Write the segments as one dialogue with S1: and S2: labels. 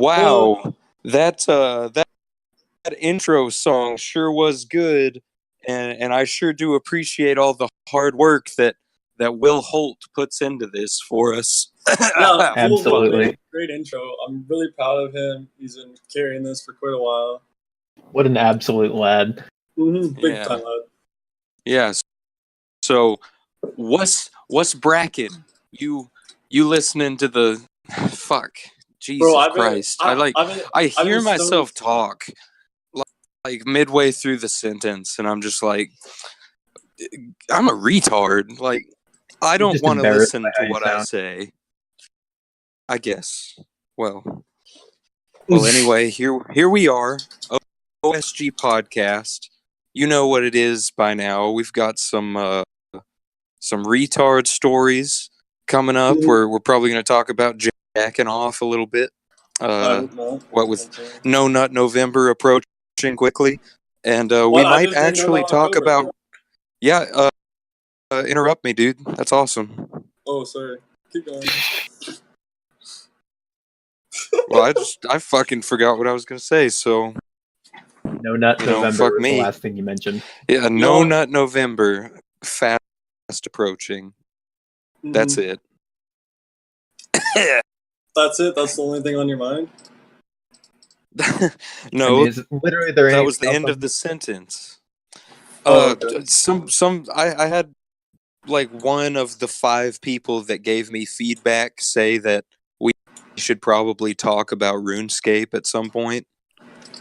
S1: Wow, that intro song sure was good, and I sure do appreciate all the hard work that Will Holt puts into this for us.
S2: Yeah,
S3: Absolutely.
S2: Great intro. I'm really proud of him. He's been carrying this for quite a while.
S3: What an absolute lad.
S2: Big time lad.
S1: Yeah. So, what's bracket? You listening to the fuck? Jesus Christ! I hear myself talk like midway through the sentence, and I'm just like, I'm a retard. Like, I don't want to listen to what I say. I guess. Well, anyway, here we are. Osg Podcast. You know what it is by now. We've got some retard stories coming up. We're probably going to talk about jacking off a little bit. What with No Nut November approaching quickly, and we might actually talk about. Yeah, interrupt me, dude. That's awesome.
S2: Oh, sorry. Keep going.
S1: Well, I fucking forgot what I was gonna say. So,
S3: No Nut November
S1: fuck
S3: was
S1: me.
S3: the last thing you mentioned.
S1: Yeah, No Nut November, fast approaching. That's it.
S2: That's it. That's the only thing on your mind.
S1: No,
S3: literally
S1: that was the end of the sentence.
S2: Okay.
S1: I had like one of the 5 people that gave me feedback say that we should probably talk about RuneScape at some point.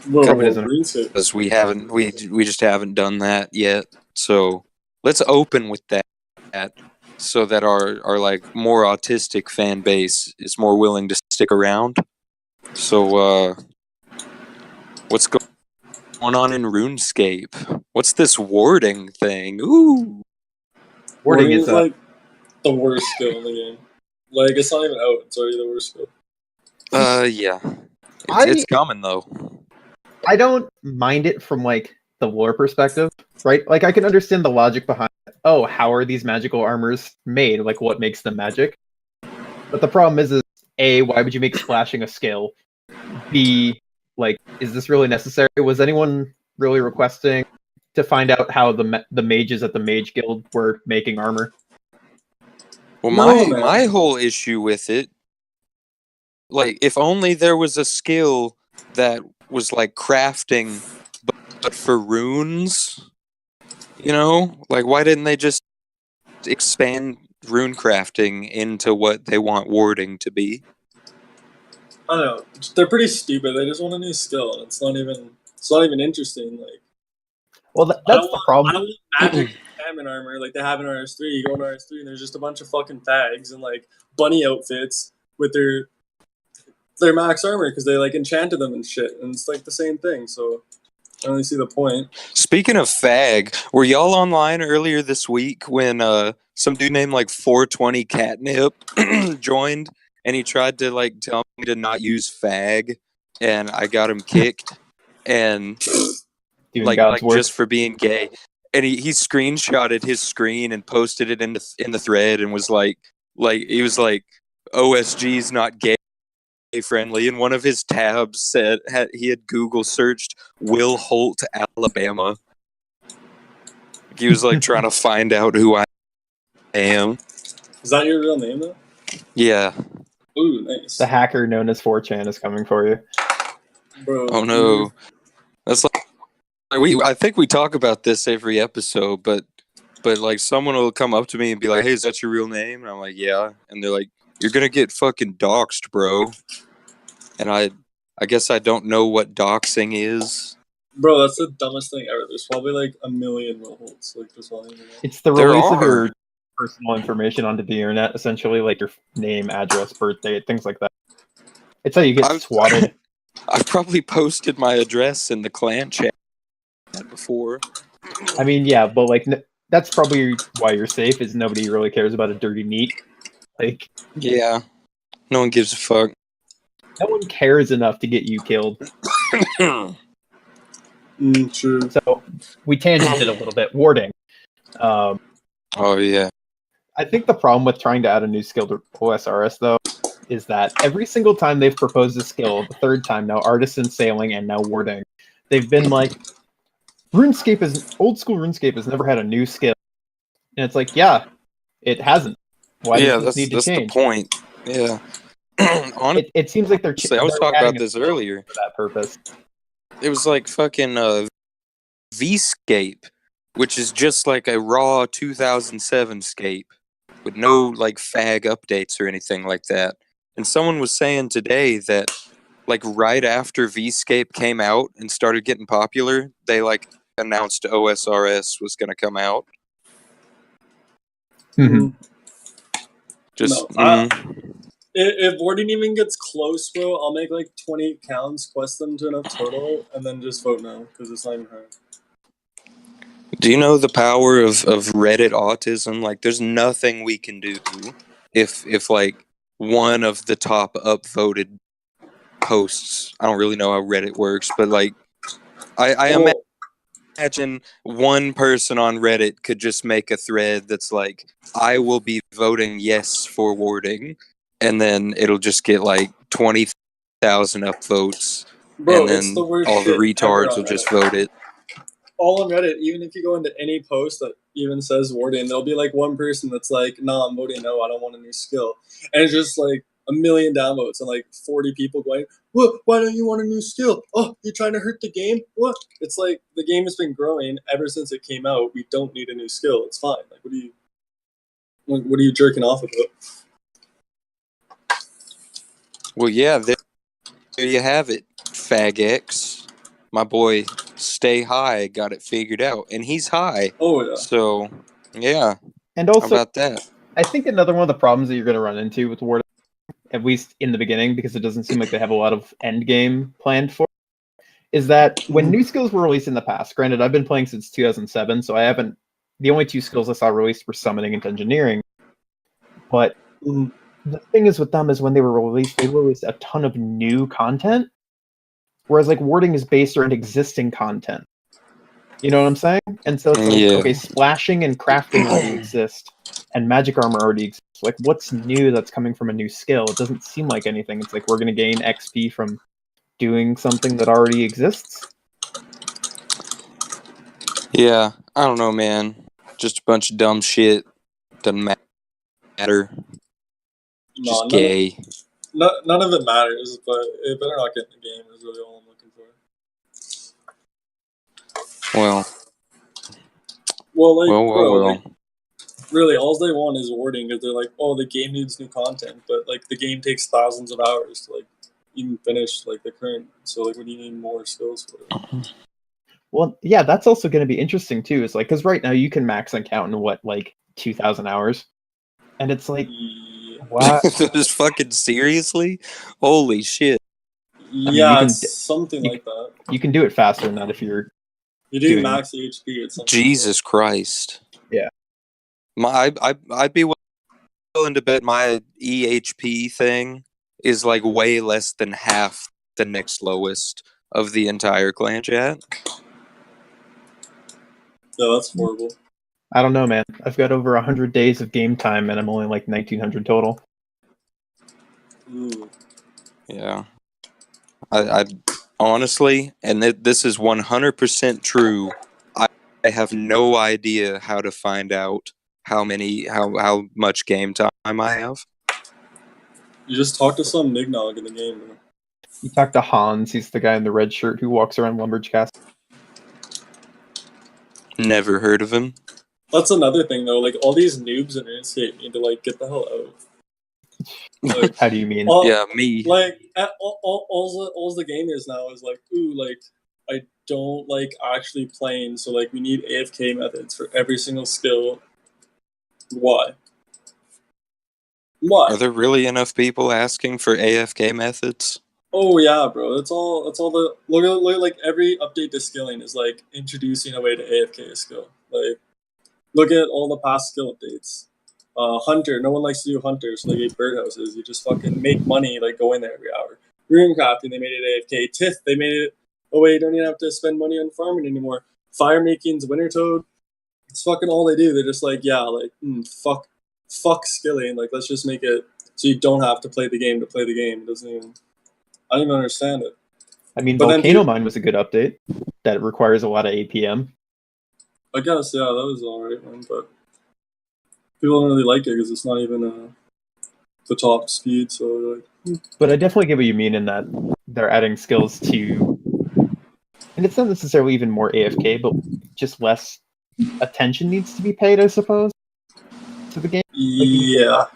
S1: Because we just haven't done that yet. So let's open with that, so that our like more autistic fan base is more willing to stick around. So what's going on in RuneScape? What's this warding thing? Ooh.
S3: Warding is
S2: like the worst skill in the game. Like, it's not even out. It's already the worst skill.
S1: Yeah. It's coming, though.
S3: I don't mind it from, like, the lore perspective, right? Like, I can understand the logic behind, how are these magical armors made? Like, what makes them magic? But the problem is A, why would you make splashing a skill? B, like, is this really necessary? Was anyone really requesting to find out how the mages at the Mage Guild were making armor?
S1: Well, my whole issue with it, like, if only there was a skill that was like crafting, but for runes, like, why didn't they just expand rune crafting into what they want warding to be?
S2: I don't know. They're pretty stupid. They just want a new skill, and it's not even interesting. Like,
S3: well, that's the problem.
S2: I don't want magic salmon armor like they have in RS3. You go in RS3 and there's just a bunch of fucking fags and like bunny outfits with their max armor because they like enchanted them and shit, and it's like the same thing. So I don't really see the point.
S1: Speaking of fag, were y'all online earlier this week when some dude named like 420 Catnip joined, and he tried to like tell me to not use fag, and I got him kicked, and like just for being gay. And he screenshotted his screen and posted it in the thread and was like he was like, OSG's not gay friendly, and one of his tabs said he had Google searched Will Holt, Alabama. He was like trying to find out who I am.
S2: Is that your real name though?
S1: Yeah.
S2: Ooh, nice.
S3: The hacker known as 4chan is coming for you.
S2: Bro.
S1: Oh no. That's like I think we talk about this every episode, but like someone will come up to me and be like, "Hey, is that your real name?" And I'm like, "Yeah." And they're like, "You're gonna get fucking doxxed, bro." And I guess I don't know what doxing is.
S2: Bro, that's the dumbest thing ever. There's probably like a million Will Holts. Like, there's one.
S3: It's the release of your personal information onto the internet, essentially, like your name, address, birth date, things like that. It's how you get swatted.
S1: I've probably posted my address in the clan chat before.
S3: I mean, yeah, but like that's probably why you're safe. Is nobody really cares about a dirty neat. Like,
S1: yeah, no one gives a fuck.
S3: No one cares enough to get you killed.
S2: True.
S3: So we tangented a little bit. Warding.
S1: Oh yeah.
S3: I think the problem with trying to add a new skill to OSRS though is that every single time they've proposed a skill, the third time now, artisan sailing and now warding, they've been like, old school RuneScape has never had a new skill. And it's like, yeah, it hasn't. Why does this need to change?
S1: That's the point. Yeah. Honestly,
S3: It seems like they're
S1: I was talking
S3: adding
S1: about this earlier.
S3: for that purpose.
S1: It was like fucking V-scape, which is just like a raw 2007 scape with no like fag updates or anything like that. And someone was saying today that like right after V-scape came out and started getting popular, they like announced OSRS was going to come out.
S3: Mm-hmm.
S1: Just
S2: if warding even gets close, bro, I'll make like 20 accounts, quest them to enough total, and then just vote no, because it's not even hard.
S1: Do you know the power of Reddit autism? Like, there's nothing we can do if like one of the top upvoted posts. I don't really know how Reddit works, but like, I imagine one person on Reddit could just make a thread that's like, I will be voting yes for warding, and then it'll just get like 20,000 upvotes,
S2: Bro,
S1: and then
S2: it's the worst
S1: all the
S2: shit
S1: retards
S2: ever
S1: will
S2: on
S1: just
S2: Reddit.
S1: vote it.
S2: All on Reddit, even if you go into any post that even says warding, there'll be like one person that's like, nah, I'm voting no, I don't want a new skill. And it's just like a million downvotes and like 40 people going, what? Why don't you want a new skill? Oh, you're trying to hurt the game? What? It's like the game has been growing ever since it came out. We don't need a new skill. It's fine. Like, what are you jerking off about?
S1: Well, yeah, there you have it, Fag-X. My boy, Stay High, got it figured out, and he's high.
S2: Oh, yeah.
S1: So, yeah.
S3: And
S1: How
S3: also,
S1: about that?
S3: I think another one of the problems that you're going to run into with warding, at least in the beginning, because it doesn't seem like they have a lot of end game planned for, is that when new skills were released in the past, granted, I've been playing since 2007, so I haven't, the only two skills I saw released were summoning and engineering, but the thing is with them is when they released a ton of new content, whereas like warding is based around existing content. You know what I'm saying? And so it's like,
S1: Yeah.
S3: okay, splashing and crafting already exist, and magic armor already exists. Like, what's new that's coming from a new skill? It doesn't seem like anything. It's like we're going to gain XP from doing something that already exists.
S1: Yeah, I don't know, man. Just a bunch of dumb shit. Doesn't matter. Just gay.
S2: None of it matters, but it better not get in the game is really all I'm looking for.
S1: Well.
S2: Like, really, all they want is warding because they're like, oh, the game needs new content, but like the game takes thousands of hours to like even finish like the current. So like, what do you need more skills for?
S3: Well, yeah, that's also going to be interesting too. Is like because right now you can max an account in what like 2,000 hours, and it's like, what?
S1: Just fucking seriously? Holy shit!
S2: Yeah, it's something like that.
S3: You can do it faster than that if you're.
S2: You do max HP. It's
S1: Jesus Christ!
S3: Yeah.
S1: I'd be willing to bet my EHP thing is like way less than half the next lowest of the entire clan chat.
S2: No, that's horrible.
S3: I don't know, man. I've got over 100 days of game time, and I'm only like 1,900 total.
S2: Ooh.
S1: Yeah. I honestly, and this is 100% true, I have no idea how to find out how much game time I have.
S2: You just talk to some Nignog in the game, bro.
S3: You talk to Hans, he's the guy in the red shirt who walks around Lumberjack.
S1: Never heard of him.
S2: That's another thing, though. Like, all these noobs in RuneScape need to, like, get the hell out. Like,
S3: how do you mean?
S1: Yeah, me.
S2: Like, all the game is now is, like, ooh, like, I don't like actually playing, so, like, we need AFK methods for every single skill. Why?
S1: Are there really enough people asking for AFK methods?
S2: Oh yeah, bro. It's all the look at like every update to skilling is like introducing a way to AFK a skill. Like look at all the past skill updates. Hunter, no one likes to do Hunter, so they gave birdhouses. You just fucking make money like go in there every hour. Runecrafting, they made it AFK. Tith, they made it oh wait, you don't even have to spend money on farming anymore. Fire making's Winter Toad. It's fucking all they do. They're just like, yeah, like fuck skilling. Like let's just make it So you don't have to play the game to play the game. It doesn't even. I don't even understand it.
S3: I mean,
S2: But then
S3: Volcano Mine was a good update that requires a lot of APM.
S2: I guess, yeah, that was alright, man. But people don't really like it because it's not even the top speed. So like,
S3: But I definitely get what you mean in that they're adding skills to, and it's not necessarily even more AFK, but just less attention needs to be paid, I suppose, to the game.
S2: yeah,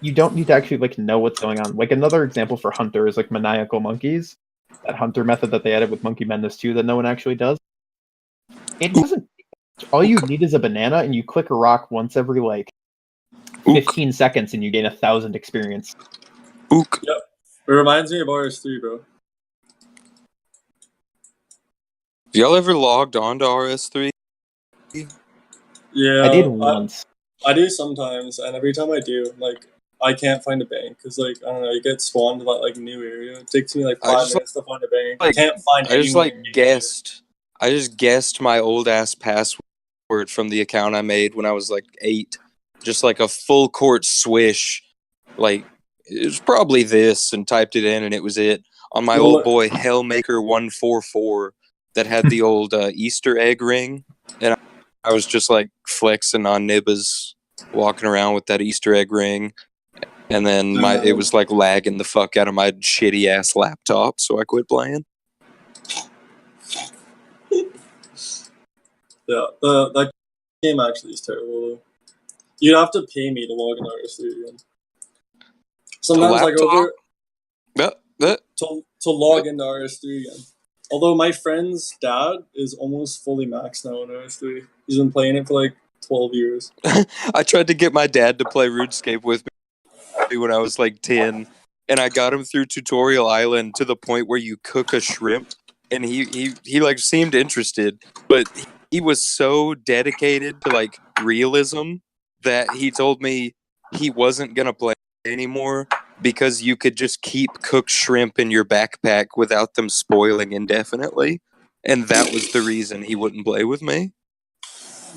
S3: You don't need to actually like know what's going on. Like another example for Hunter is like maniacal monkeys. That Hunter method that they added with Monkey Madness 2 that no one actually does. It doesn't. All you need is a banana, and you click a rock once every like 15 seconds, and you gain 1,000 experience.
S1: Ook.
S2: Yep. It reminds me of RS3, bro.
S1: Have y'all ever logged on to RS3?
S2: Yeah,
S3: I did once.
S2: I do sometimes, and every time I do, like, I can't find a bank because, like, I don't know, you get spawned to that like new area. It takes me like 5 minutes to find a bank. I can't find.
S1: I just guessed my old ass password from the account I made when I was like 8. Just like a full court swish, like it was probably this, and typed it in, and it was it on my old boy Hellmaker 144 that had the old Easter egg ring, and I was just like flexing on Nibbas, walking around with that Easter egg ring. And then it was like lagging the fuck out of my shitty ass laptop, so I quit playing.
S2: Yeah, that game actually is terrible though. You'd have to pay me to log into RS3 again. Sometimes I go there to log into RS3 again. Although my friend's dad is almost fully maxed now in RS3. He's been playing it for like 12 years.
S1: I tried to get my dad to play RuneScape with me when I was like 10, and I got him through Tutorial Island to the point where you cook a shrimp, and he like seemed interested, but he was so dedicated to like realism that he told me he wasn't gonna play anymore because you could just keep cooked shrimp in your backpack without them spoiling indefinitely, and that was the reason he wouldn't play with me.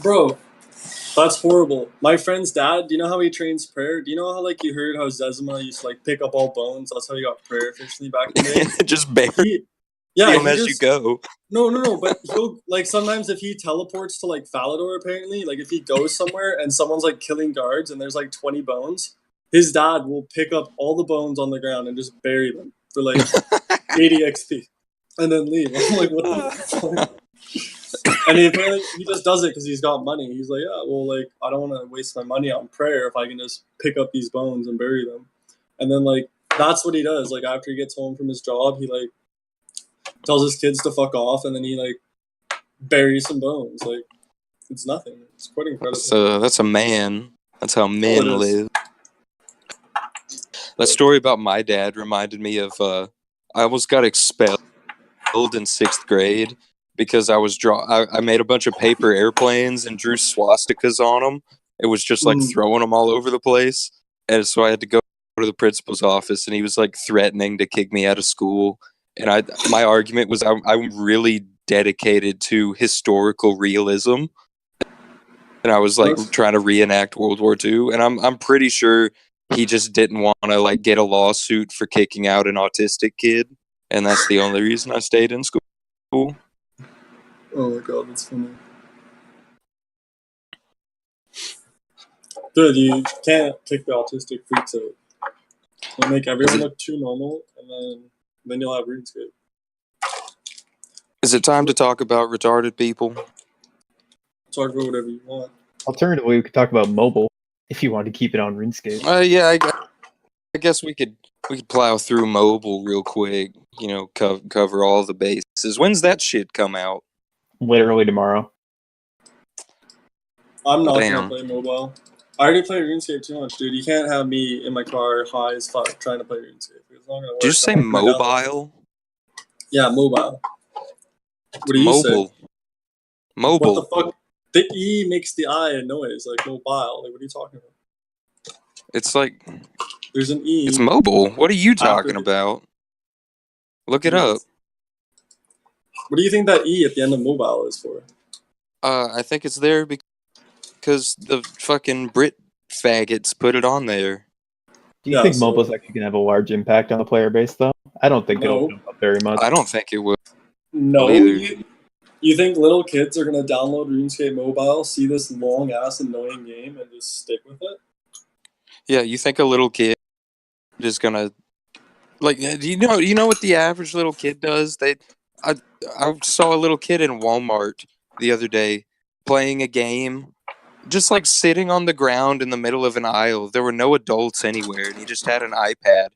S2: Bro, that's horrible. My friend's dad, do you know how he trains prayer? Do you know how like you heard how Zezima used to like pick up all bones? That's how he got prayer officially back in the day.
S1: Just bury
S2: them
S1: as you go.
S2: No, but he'll like sometimes if he teleports to like Falador, apparently, like if he goes somewhere and someone's like killing guards and there's like 20 bones, his dad will pick up all the bones on the ground and just bury them for like 80 XP and then leave. I'm like, what the fuck? And he just does it because he's got money. He's like, yeah, well, like, I don't want to waste my money on prayer if I can just pick up these bones and bury them. And then, like, that's what he does. Like, after he gets home from his job, he, like, tells his kids to fuck off, and then he, like, buries some bones. Like, it's nothing. It's quite incredible.
S1: So that's a man. That's how men live. That story about my dad reminded me of, I almost got expelled in 6th grade. Because I made a bunch of paper airplanes and drew swastikas on them. It was just like throwing them all over the place. And so I had to go to the principal's office, and he was like threatening to kick me out of school. And my argument was I'm really dedicated to historical realism. And I was like trying to reenact World War II. And I'm pretty sure he just didn't want to like get a lawsuit for kicking out an autistic kid. And that's the only reason I stayed in school.
S2: Oh my god, that's funny. Dude, you can't kick the autistic freaks out. You'll make everyone look too normal, and then you'll have RuneScape.
S1: Is it time to talk about retarded people?
S2: Talk about whatever you want.
S3: Alternatively, we could talk about mobile if you want to keep it on RuneScape.
S1: Yeah, I guess we could plow through mobile real quick. You know, cover all the bases. When's that shit come out?
S3: Literally tomorrow.
S2: I'm not gonna play mobile. I already play RuneScape too much, dude. You can't have me in my car high as fuck trying to play RuneScape. It's not gonna work.
S1: Did you say mobile?
S2: Yeah, mobile. What do you say?
S1: Mobile.
S2: What the fuck? The E makes the I a noise, like mobile. Like, what are you talking about?
S1: It's like
S2: there's an E.
S1: It's mobile. What are you talking about? Look it up.
S2: What do you think that E at the end of mobile is for?
S1: I think it's there because the fucking Brit faggots put it on there.
S3: Do you think mobile's actually going to have a large impact on the player base, though? I don't think it'll jump up very much.
S1: I don't think it will.
S2: No, you think little kids are going to download RuneScape Mobile, see this long-ass annoying game, and just stick with it?
S1: Yeah, you think a little kid is going to... Like, you know what the average little kid does? I saw a little kid in Walmart the other day playing a game, just like sitting on the ground in the middle of an aisle. There were no adults anywhere, and he just had an iPad.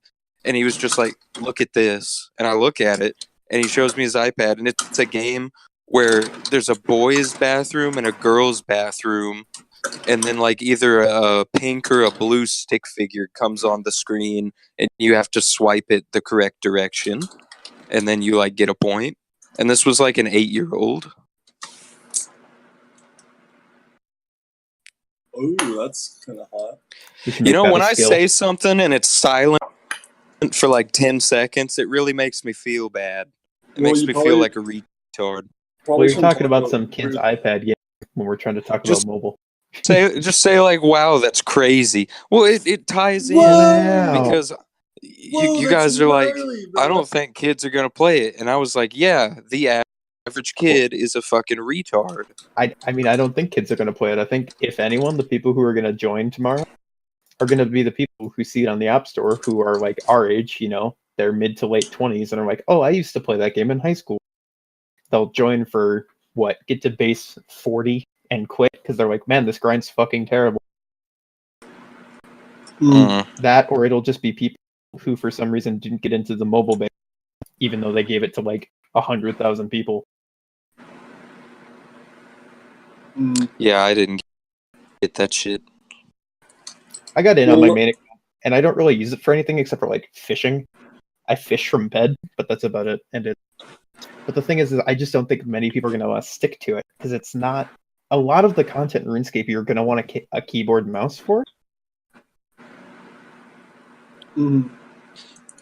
S1: And he was just like, look at this. And I look at it, and he shows me his iPad, and it's a game where there's a boys' bathroom and a girls' bathroom, and then like either a pink or a blue stick figure comes on the screen, and you have to swipe it the correct direction, and then you like get a point. And this was like an 8-year-old.
S2: Ooh, that's kind of hot.
S1: You know, when I say something and it's silent for like 10 seconds, it really makes me feel bad. It makes me feel like a retard.
S3: Well, you're talking about some kid's iPad game when we're trying to talk about mobile.
S1: Just say like, wow, that's crazy. Well, it ties in because you guys are like, I don't think kids are going to play it. And I was like, yeah, the average kid is a fucking retard.
S3: I mean, I don't think kids are going to play it. I think, if anyone, the people who are going to join tomorrow are going to be the people who see it on the App Store who are like our age, you know, they're mid to late 20s and are like, oh, I used to play that game in high school. They'll join for, get to base 40 and quit because they're like, man, this grind's fucking terrible. That, or it'll just be people who for some reason didn't get into the mobile base, even though they gave it to like 100,000 people.
S1: Yeah, I didn't get that shit.
S3: I got in on my main account, and I don't really use it for anything except for like fishing. I fish from bed, but that's about it. But the thing is I just don't think many people are going to stick to it because it's not a lot of the content in RuneScape you're going to want a keyboard and mouse for.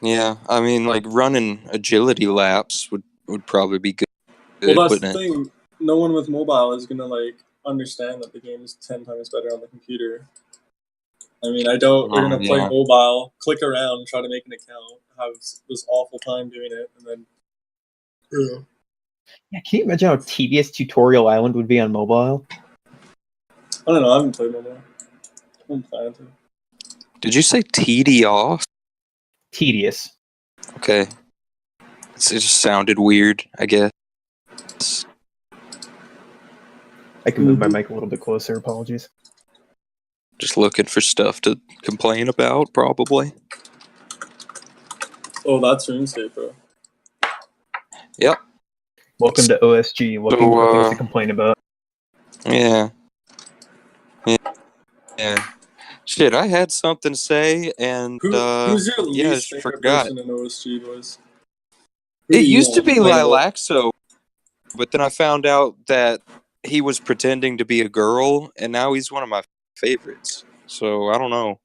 S1: Yeah, I mean, like running agility laps would probably be good.
S2: Well, that's the thing. No one with mobile is gonna like understand that the game is 10 times better on the computer. I mean, I doubt they're gonna play mobile, click around, try to make an account, have this awful time doing it, and then.
S3: Yeah, can you imagine how tedious Tutorial Island would be on mobile?
S2: I don't know. I haven't played mobile. I'm planning to.
S1: Did you say tedious?
S3: Tedious.
S1: Okay. It just sounded weird, I guess.
S3: I can move my mic a little bit closer. Apologies.
S1: Just looking for stuff to complain about, probably.
S2: Oh, that's RuneScape, bro.
S1: Yep.
S3: Welcome to OSG. Looking for things to complain about.
S1: Yeah. Shit, I had something to say, and
S2: who's your least favorite person in OSG, boys?
S1: It used to be Lilaxo, but then I found out that he was pretending to be a girl, and now he's one of my favorites. So, I don't know.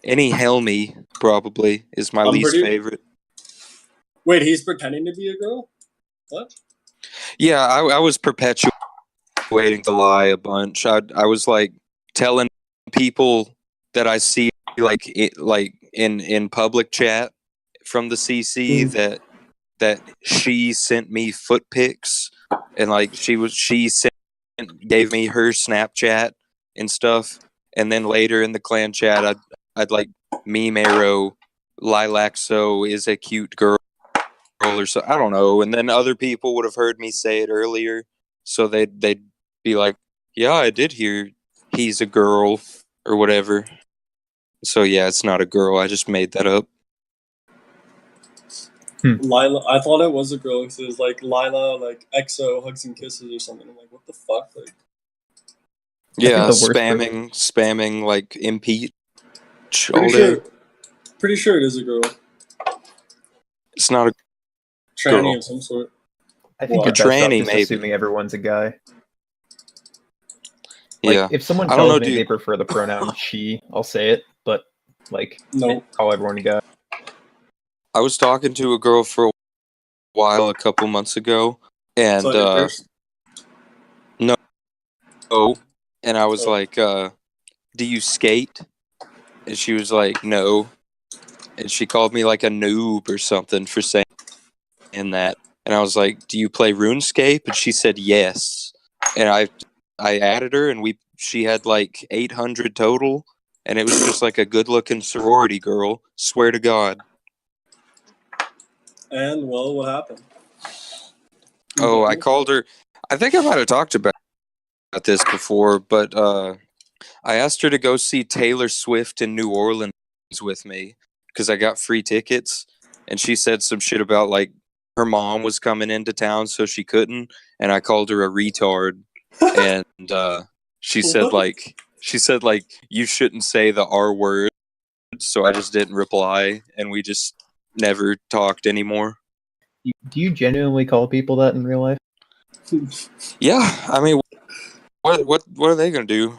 S1: Any Helmy, probably, is my least favorite.
S2: Wait, he's pretending to be a girl? What?
S1: Yeah, I was perpetuating the lie a bunch. I was like telling people that I see like in public chat from the CC that she sent me foot pics, and like she gave me her Snapchat and stuff, and then later in the clan chat I'd like meme arrow Lilaxo is a cute girl or so, I don't know, and then other people would have heard me say it earlier, so they'd be like, yeah, I did hear he's a girl or whatever. So yeah, it's not a girl. I just made that up.
S2: Lila, I thought it was a girl because it was like Lila, like EXO hugs and kisses or something. I'm like, what the fuck? Like,
S1: yeah, spamming like impeach all
S2: day. Pretty sure it is a girl.
S1: It's not a
S2: tranny
S1: girl
S2: of some sort.
S3: I think a tranny, maybe. Assuming everyone's a guy. Like,
S1: yeah.
S3: If someone tells me they prefer the pronoun she, I'll say it. But like,
S2: no,
S3: call everyone a guy.
S1: I was talking to a girl for a while, a couple months ago, and no, and I was like, do you skate? And she was like, no. And she called me like a noob or something for saying that. And I was like, do you play RuneScape? And she said yes. And I added her, and she had like 800 total, and it was just like a good-looking sorority girl. Swear to God.
S2: And well, what happened?
S1: Oh, I called her. I think I might have talked about this before, but I asked her to go see Taylor Swift in New Orleans with me because I got free tickets, and she said some shit about like her mom was coming into town, so she couldn't, and I called her a retard, and she said like you shouldn't say the R word, so I just didn't reply, and we just never talked anymore.
S3: Do you genuinely call people that in real life?
S1: Yeah, I mean, what are they gonna do?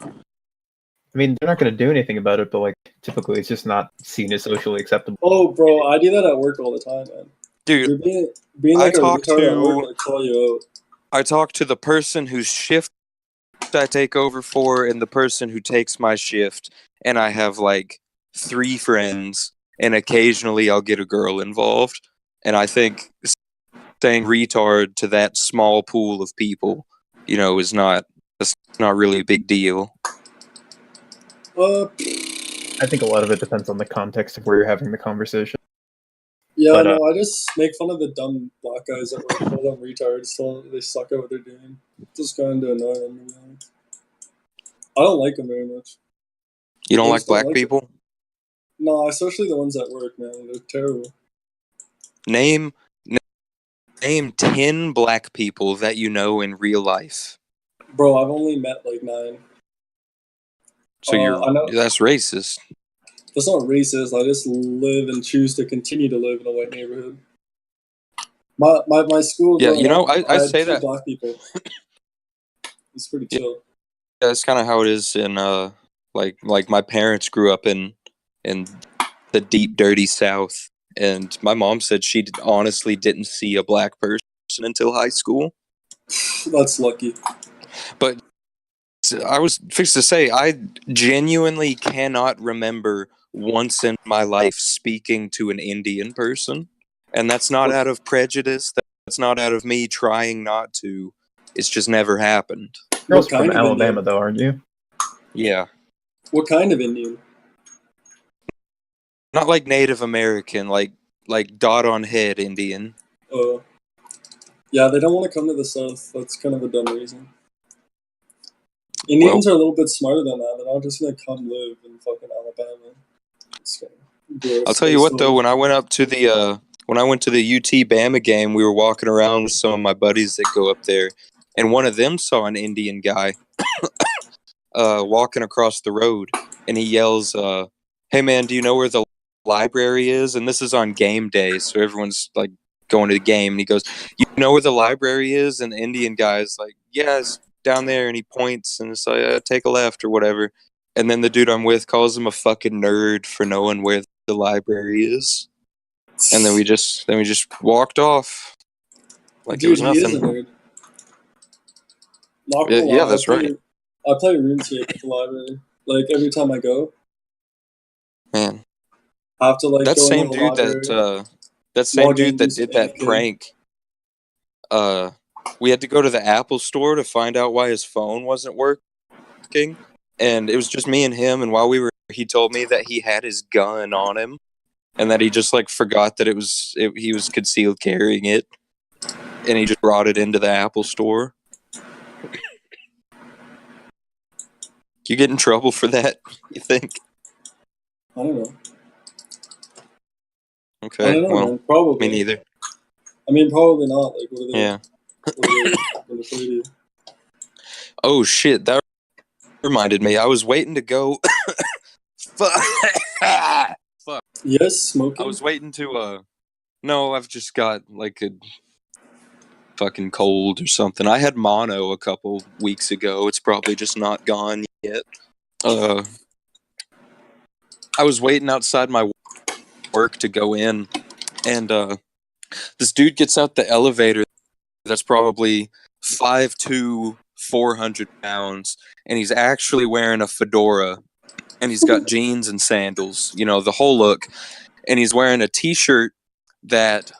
S3: I mean, they're not going to do anything about it, but like typically, it's just not seen as socially acceptable.
S2: Oh, bro, I do that at work all the time, man.
S1: Dude,
S2: You're being like a retard at work, I call you out.
S1: I talk to the person whose shift I take over for and the person who takes my shift, and I have like 3 friends, and occasionally I'll get a girl involved, and I think saying retard to that small pool of people, that's not really a big deal.
S3: I think a lot of it depends on the context of where you're having the conversation.
S2: Yeah, but, no, I just make fun of the dumb black guys that work, call them retards, tell them they suck at what they're doing. Just kind of annoy them. I don't like them very much.
S1: You don't like black people?
S2: No, especially the ones at work, man. They're terrible.
S1: Name 10 black people that you know in real life.
S2: Bro, I've only met like 9.
S1: So that's racist.
S2: That's not racist. I just live and choose to continue to live in a white neighborhood. My school.
S1: Yeah, I say that
S2: black people. It's pretty chill.
S1: Yeah, that's kind of how it is in like my parents grew up in the deep dirty South, and my mom said she honestly didn't see a black person until high school.
S2: That's lucky.
S1: But I was fixed to say, I genuinely cannot remember once in my life speaking to an Indian person. And that's not out of prejudice. That's not out of me trying not to. It's just never happened.
S3: You're from Alabama, though, aren't you?
S1: Yeah.
S2: What kind of Indian?
S1: Not like Native American, like dot on head Indian.
S2: Yeah, they don't want to come to the South. That's kind of a dumb reason. Indians are a little bit smarter than that. They're not just gonna come live in fucking Alabama.
S1: I'll tell you what, though, when I went to the UT Bama game, we were walking around with some of my buddies that go up there, and one of them saw an Indian guy walking across the road, and he yells, "Hey man, do you know where the library is?" And this is on game day, so everyone's like going to the game, and he goes, "You know where the library is?" And the Indian guy's like, "Yeah, it's down there," and he points, and it's like, "Take a left," or whatever. And then the dude I'm with calls him a fucking nerd for knowing where the library is. And then we just walked off like
S2: dude,
S1: there was nothing.
S2: He is a nerd.
S1: Yeah, that's right.
S2: I play RuneScape at the library. Like every time I go.
S1: Man.
S2: I have to like
S1: that
S2: go
S1: same
S2: into the
S1: dude
S2: library,
S1: that same dude that did that prank. We had to go to the Apple store to find out why his phone wasn't working. And it was just me and him, and while we were, he told me that he had his gun on him, and that he just like forgot that he was concealed carrying it, and he just brought it into the Apple store. You get in trouble for that, you think?
S2: I don't know.
S1: Okay,
S2: I don't know, man. Probably.
S1: Me neither.
S2: I mean, probably not. Like, what are they?
S1: Yeah.
S2: What are they do?
S1: Oh shit! That reminded me. I was waiting to go. Fuck.
S2: Yes, smoking.
S1: I was waiting to. No, I've just got like a fucking cold or something. I had mono a couple weeks ago. It's probably just not gone yet. I was waiting outside my work to go in, and this dude gets out the elevator. That's probably 5'2", 400 pounds, and he's actually wearing a fedora, and he's got jeans and sandals, you know, the whole look, and he's wearing a t-shirt that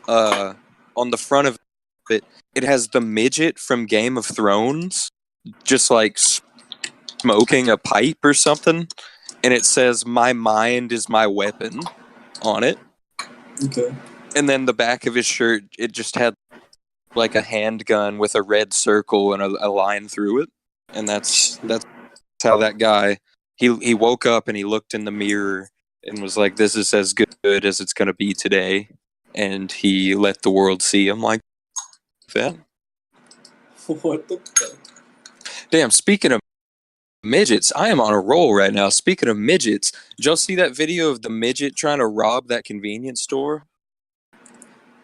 S1: on the front of it has the midget from Game of Thrones just like smoking a pipe or something, and it says "My mind is my weapon" on it.
S2: Okay.
S1: And then the back of his shirt, it just had like a handgun with a red circle and a line through it, and that's how that guy he woke up and he looked in the mirror and was like, "This is as good as it's gonna be today," and he let the world see him like that.
S2: What the fuck?
S1: Damn, speaking of midgets, I am on a roll right now. Speaking of midgets, did y'all see that video of the midget trying to rob that convenience store?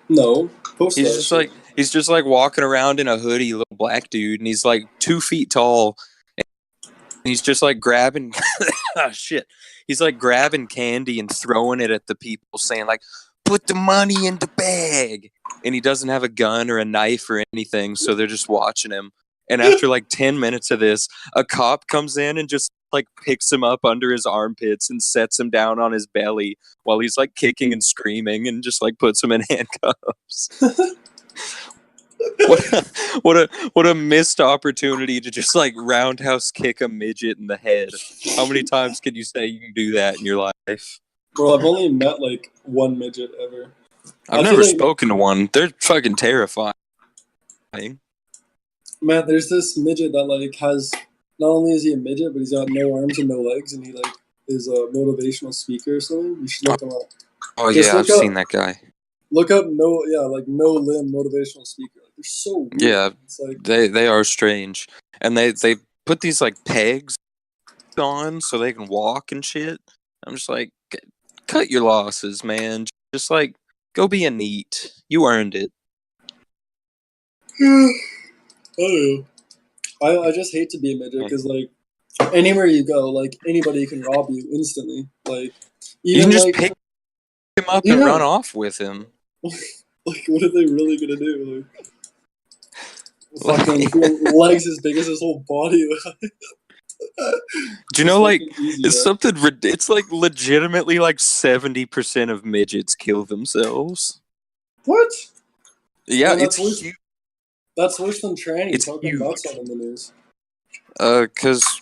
S2: No. Post
S1: He's
S2: that.
S1: just like walking around in a hoodie, little black dude, and he's like 2 feet tall. And he's just like grabbing oh shit. He's like grabbing candy and throwing it at the people, saying like, "Put the money in the bag." And he doesn't have a gun or a knife or anything, so they're just watching him. And after like 10 minutes of this, a cop comes in and just like picks him up under his armpits and sets him down on his belly while he's like kicking and screaming and just like puts him in handcuffs. What a missed opportunity to just like roundhouse kick a midget in the head. How many times can you say you can do that in your life?
S2: Bro, I've only met like one midget ever.
S1: I've never spoken to one. They're fucking terrifying.
S2: Man, there's this midget that like has, not only is he a midget, but he's got no arms and no legs, and he like is a motivational speaker or something. You should look him up.
S1: Oh yeah, I've seen that guy.
S2: Look up no limb motivational speaker. Like, they're so weird.
S1: Yeah,
S2: it's like
S1: they are strange, and they put these like pegs on so they can walk and shit. I'm just like, cut your losses, man. Just like go be a neat. You earned it.
S2: Oh, I just hate to be a midget because like anywhere you go, like anybody can rob you instantly. Like even
S1: you can just
S2: like,
S1: pick him up and run off with him.
S2: Like what are they really gonna do? Like, fucking legs as big as his whole body.
S1: Do you know, like, it's something? It's like legitimately like 70% of midgets kill themselves.
S2: What?
S1: Yeah,
S2: that's
S1: it's huge.
S2: That's worse than trannies.
S1: It's
S2: How come that's not in the news?
S1: Cause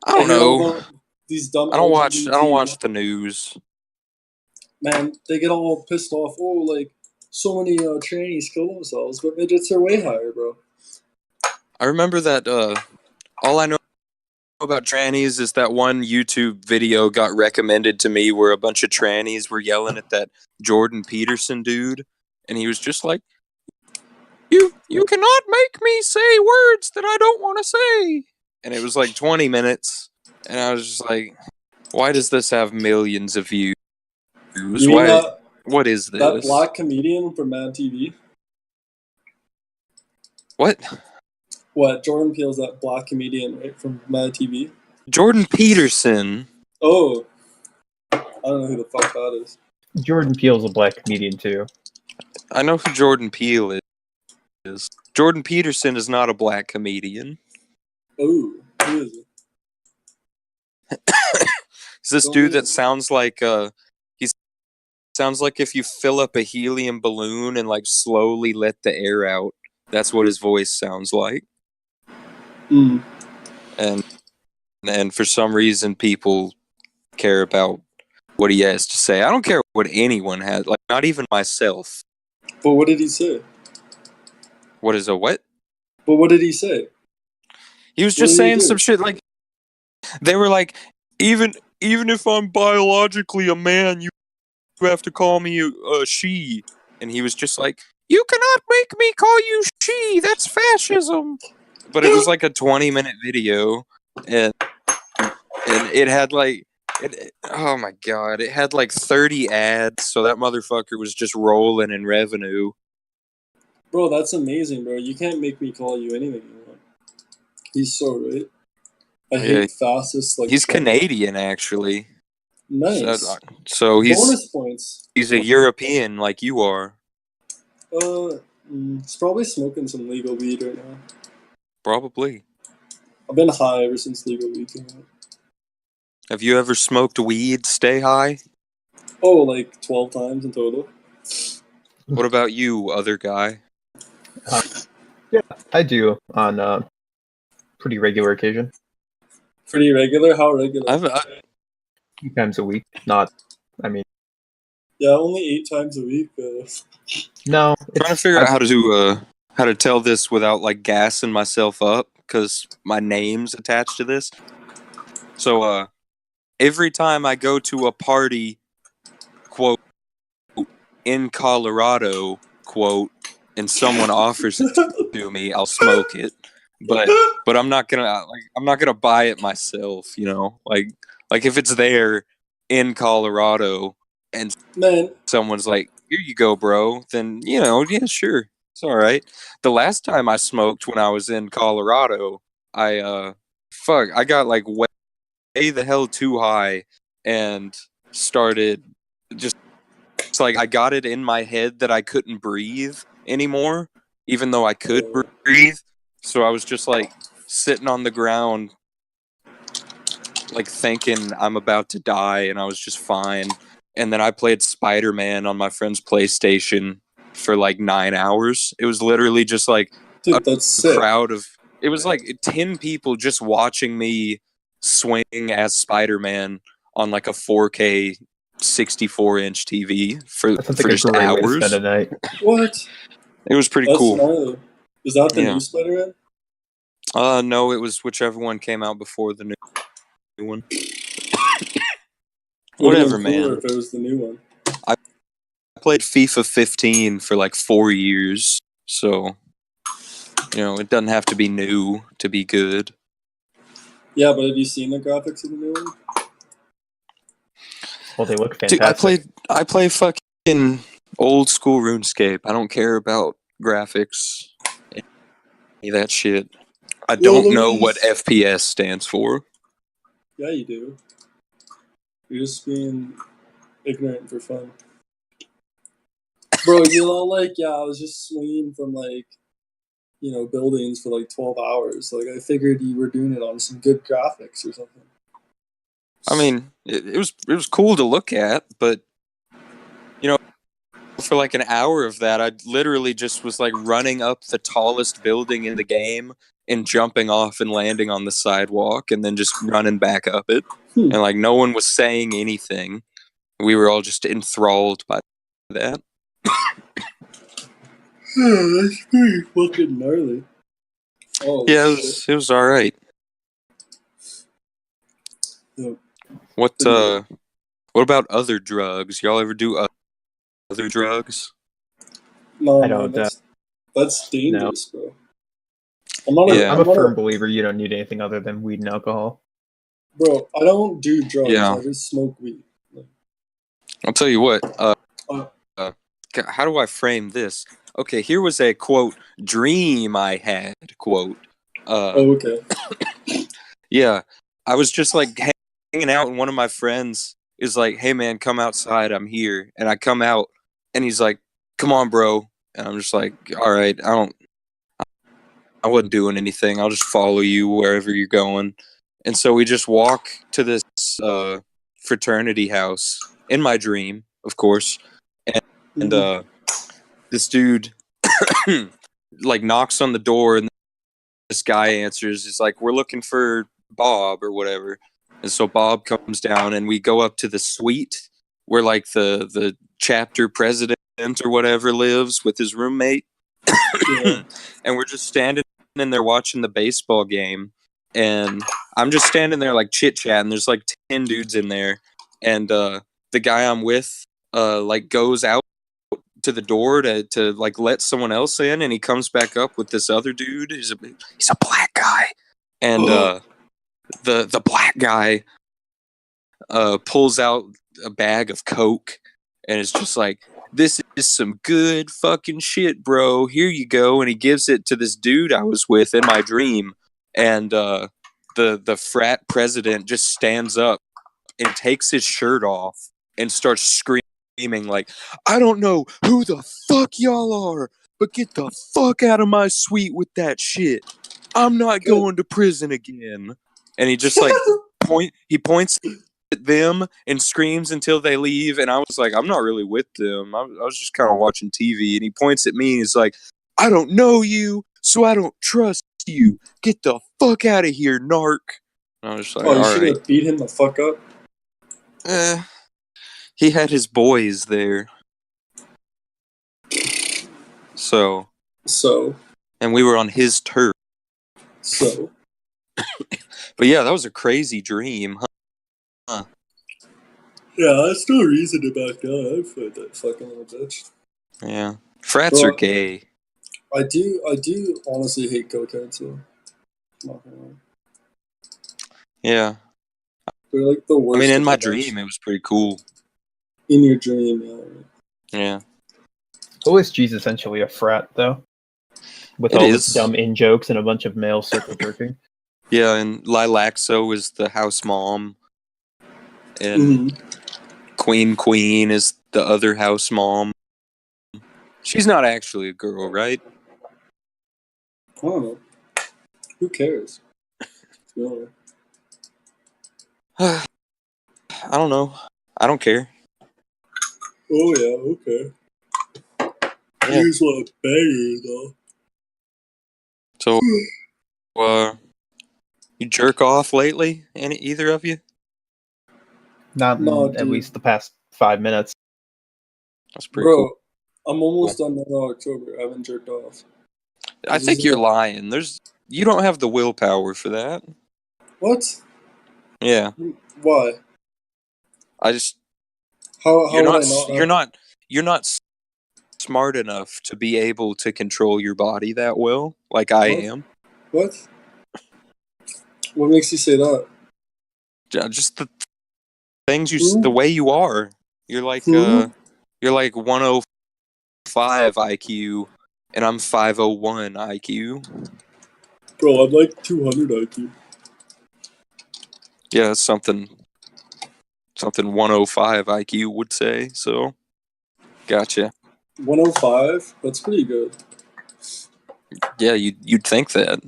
S1: I don't know.
S2: These dumb.
S1: I don't watch the news.
S2: Man, they get all pissed off. Oh, like so many trannies kill themselves, but midgets are way higher, bro.
S1: I remember that. All I know about trannies is that one YouTube video got recommended to me where a bunch of trannies were yelling at that Jordan Peterson dude, and he was just like, You cannot make me say words that I don't want to say. And it was like 20 minutes, and I was just like, why does this have millions of views? What is this?
S2: That black comedian from Mad TV?
S1: What?
S2: What? Jordan Peele's that black comedian, right, from Mad TV?
S1: Jordan Peterson.
S2: Oh. I don't know who the fuck that is.
S3: Jordan Peele's a black comedian, too.
S1: I know who Jordan Peele is. Jordan Peterson is not a black comedian.
S2: Oh, who is it?
S1: It's this dude that sounds like sounds like if you fill up a helium balloon and like slowly let the air out. That's what his voice sounds like.
S2: Mm.
S1: And for some reason people care about what he has to say. I don't care what anyone has, like not even myself.
S2: But what did he say?
S1: What is a what?
S2: But what did he say?
S1: He was just saying some shit like they were like, even if I'm biologically a man, you have to call me a she. And he was just like, you cannot make me call you she. That's fascism. But it was like a 20-minute video, and it had like oh my god, it had like 30 ads, so that motherfucker was just rolling in revenue.
S2: Bro, that's amazing, bro. You can't make me call you anything you want. He's so right. I hate fascists. Like
S1: he's Canadian, actually.
S2: Nice.
S1: So he's
S2: bonus points.
S1: He's a European like you are.
S2: He's probably smoking some legal weed right now.
S1: Probably.
S2: I've been high ever since legal weed came out.
S1: Have you ever smoked weed, stay high?
S2: Oh, like 12 times in total.
S1: What about you, other guy?
S3: Yeah, I do on pretty regular occasion.
S2: Pretty regular? How regular?
S1: I
S3: 2 times a week. Not, I mean,
S2: Yeah, only 8 times a week.
S3: no.
S1: trying to figure out how to tell this without like gassing myself up because my name's attached to this. So every time I go to a party, quote, in Colorado, quote, and someone offers it to me, I'll smoke it. But I'm not gonna buy it myself, you know? Like if it's there in Colorado and
S2: Man,
S1: someone's like, "Here you go, bro," then yeah, sure. It's all right. The last time I smoked when I was in Colorado, I got like way the hell too high and started just it's like I got it in my head that I couldn't breathe anymore, even though I could breathe. So I was just like sitting on the ground, like thinking I'm about to die, and I was just fine. And then I played Spider-Man on my friend's PlayStation for like 9 hours. It was literally just like
S2: dude, that's sick.
S1: crowd of it was like 10 people just watching me swing as Spider-Man on like a 4K 64-inch TV for
S3: That sounds like a
S1: just
S3: great way to
S1: hours.
S3: spend a night.
S2: What?
S1: It was pretty
S2: That's
S1: cool.
S2: gnarly. Is that the
S1: Yeah.
S2: new Spider-Man?
S1: No, it was whichever one came out before the new one. Whatever, man.
S2: If it was the new one.
S1: I played FIFA 15 for like 4 years, so it doesn't have to be new to be good.
S2: Yeah, but have you seen the graphics of the new one?
S3: Well, they look
S1: Dude,
S3: fantastic.
S1: I play fucking old school RuneScape. I don't care about graphics, any of that shit. I don't know what FPS stands for.
S2: Yeah, you do. You're just being ignorant for fun. Bro, I was just swinging from buildings for like 12 hours. Like, I figured you were doing it on some good graphics or something.
S1: I mean, it was cool to look at, but for like an hour of that, I literally just was like running up the tallest building in the game and jumping off and landing on the sidewalk and then just running back up it. And like no one was saying anything. We were all just enthralled by that.
S2: That's pretty fucking gnarly. Oh,
S1: yeah, it was all right.
S2: Yeah.
S1: What about other drugs? Y'all ever do other drugs?
S2: No,
S3: I don't.
S2: That's dangerous, bro.
S3: I'm a firm believer you don't need anything other than weed and alcohol.
S2: Bro, I don't do drugs.
S1: Yeah.
S2: I just smoke weed.
S1: I'll tell you what. How do I frame this? Okay, here was a quote dream I had quote.
S2: Okay.
S1: Yeah, I was just like hanging out, and one of my friends is like, "Hey man, come outside. I'm here." And I come out, and he's like, "Come on, bro." And I'm just like, "All right, I wasn't doing anything. I'll just follow you wherever you're going." And so we just walk to this fraternity house in my dream, of course. And this dude like knocks on the door, and this guy answers. He's like, "We're looking for Bob or whatever." And so Bob comes down, and we go up to the suite where like the chapter president or whatever lives with his roommate. And we're just standing in there watching the baseball game, and I'm just standing there like chit chatting. There's like 10 dudes in there, and the guy I'm with like goes out to the door to like let someone else in, and he comes back up with this other dude. He's a black guy, and the black guy pulls out a bag of Coke, and it's just like, "This is some good fucking shit, bro. Here you go." And he gives it to this dude I was with in my dream, and the frat president just stands up and takes his shirt off and starts screaming like, "I don't know who the fuck y'all are, but get the fuck out of my suite with that shit. I'm not going to prison again." And he just like he points at them and screams until they leave, and I was like, I'm not really with them. I was just kind of watching TV, and he points at me and he's like, I don't know you, so I don't trust you. Get the fuck out of here, narc. And I was just like,
S2: Oh, you
S1: all
S2: should
S1: right.
S2: have beat him the fuck up.
S1: He had his boys there. So, and we were on his turf. But yeah, that was a crazy dream, huh?
S2: Yeah, I still reason about that. I find that fucking little bitch.
S1: Yeah. Frats are gay.
S2: I do honestly hate cocaine too. Not gonna lie.
S1: Yeah.
S2: They're like the worst.
S1: I mean, in my
S2: of bunch.
S1: dream, it was pretty cool.
S2: In your dream, yeah.
S1: Yeah.
S3: OSG's essentially a frat, though. With
S1: It
S3: all
S1: is.
S3: its dumb in-jokes and a bunch of male circle jerking.
S1: Yeah, and Lilaxo is the house mom. And Queen is the other house mom. She's not actually a girl, right?
S2: I don't know. Who cares? No.
S1: I don't know. I don't care.
S2: Oh yeah, okay.
S1: Yeah.
S2: Here's what a banger though.
S1: So, you jerk off lately? Either of you?
S3: Not in at least the past 5 minutes.
S1: That's pretty cool.
S2: I'm almost done in October. I haven't jerked off.
S1: I think you're lying. You don't have the willpower for that.
S2: What?
S1: Yeah.
S2: Why?
S1: I just.
S2: How
S1: you're not smart enough to be able to control your body that well, like I am.
S2: What? What makes you say that?
S1: Just the things the way you are. You're like 105 IQ, and I'm 501 IQ.
S2: Bro, I'm like 200 IQ.
S1: Yeah, that's something 105 IQ would say. So, gotcha.
S2: 105? That's pretty good.
S1: Yeah, you'd think that.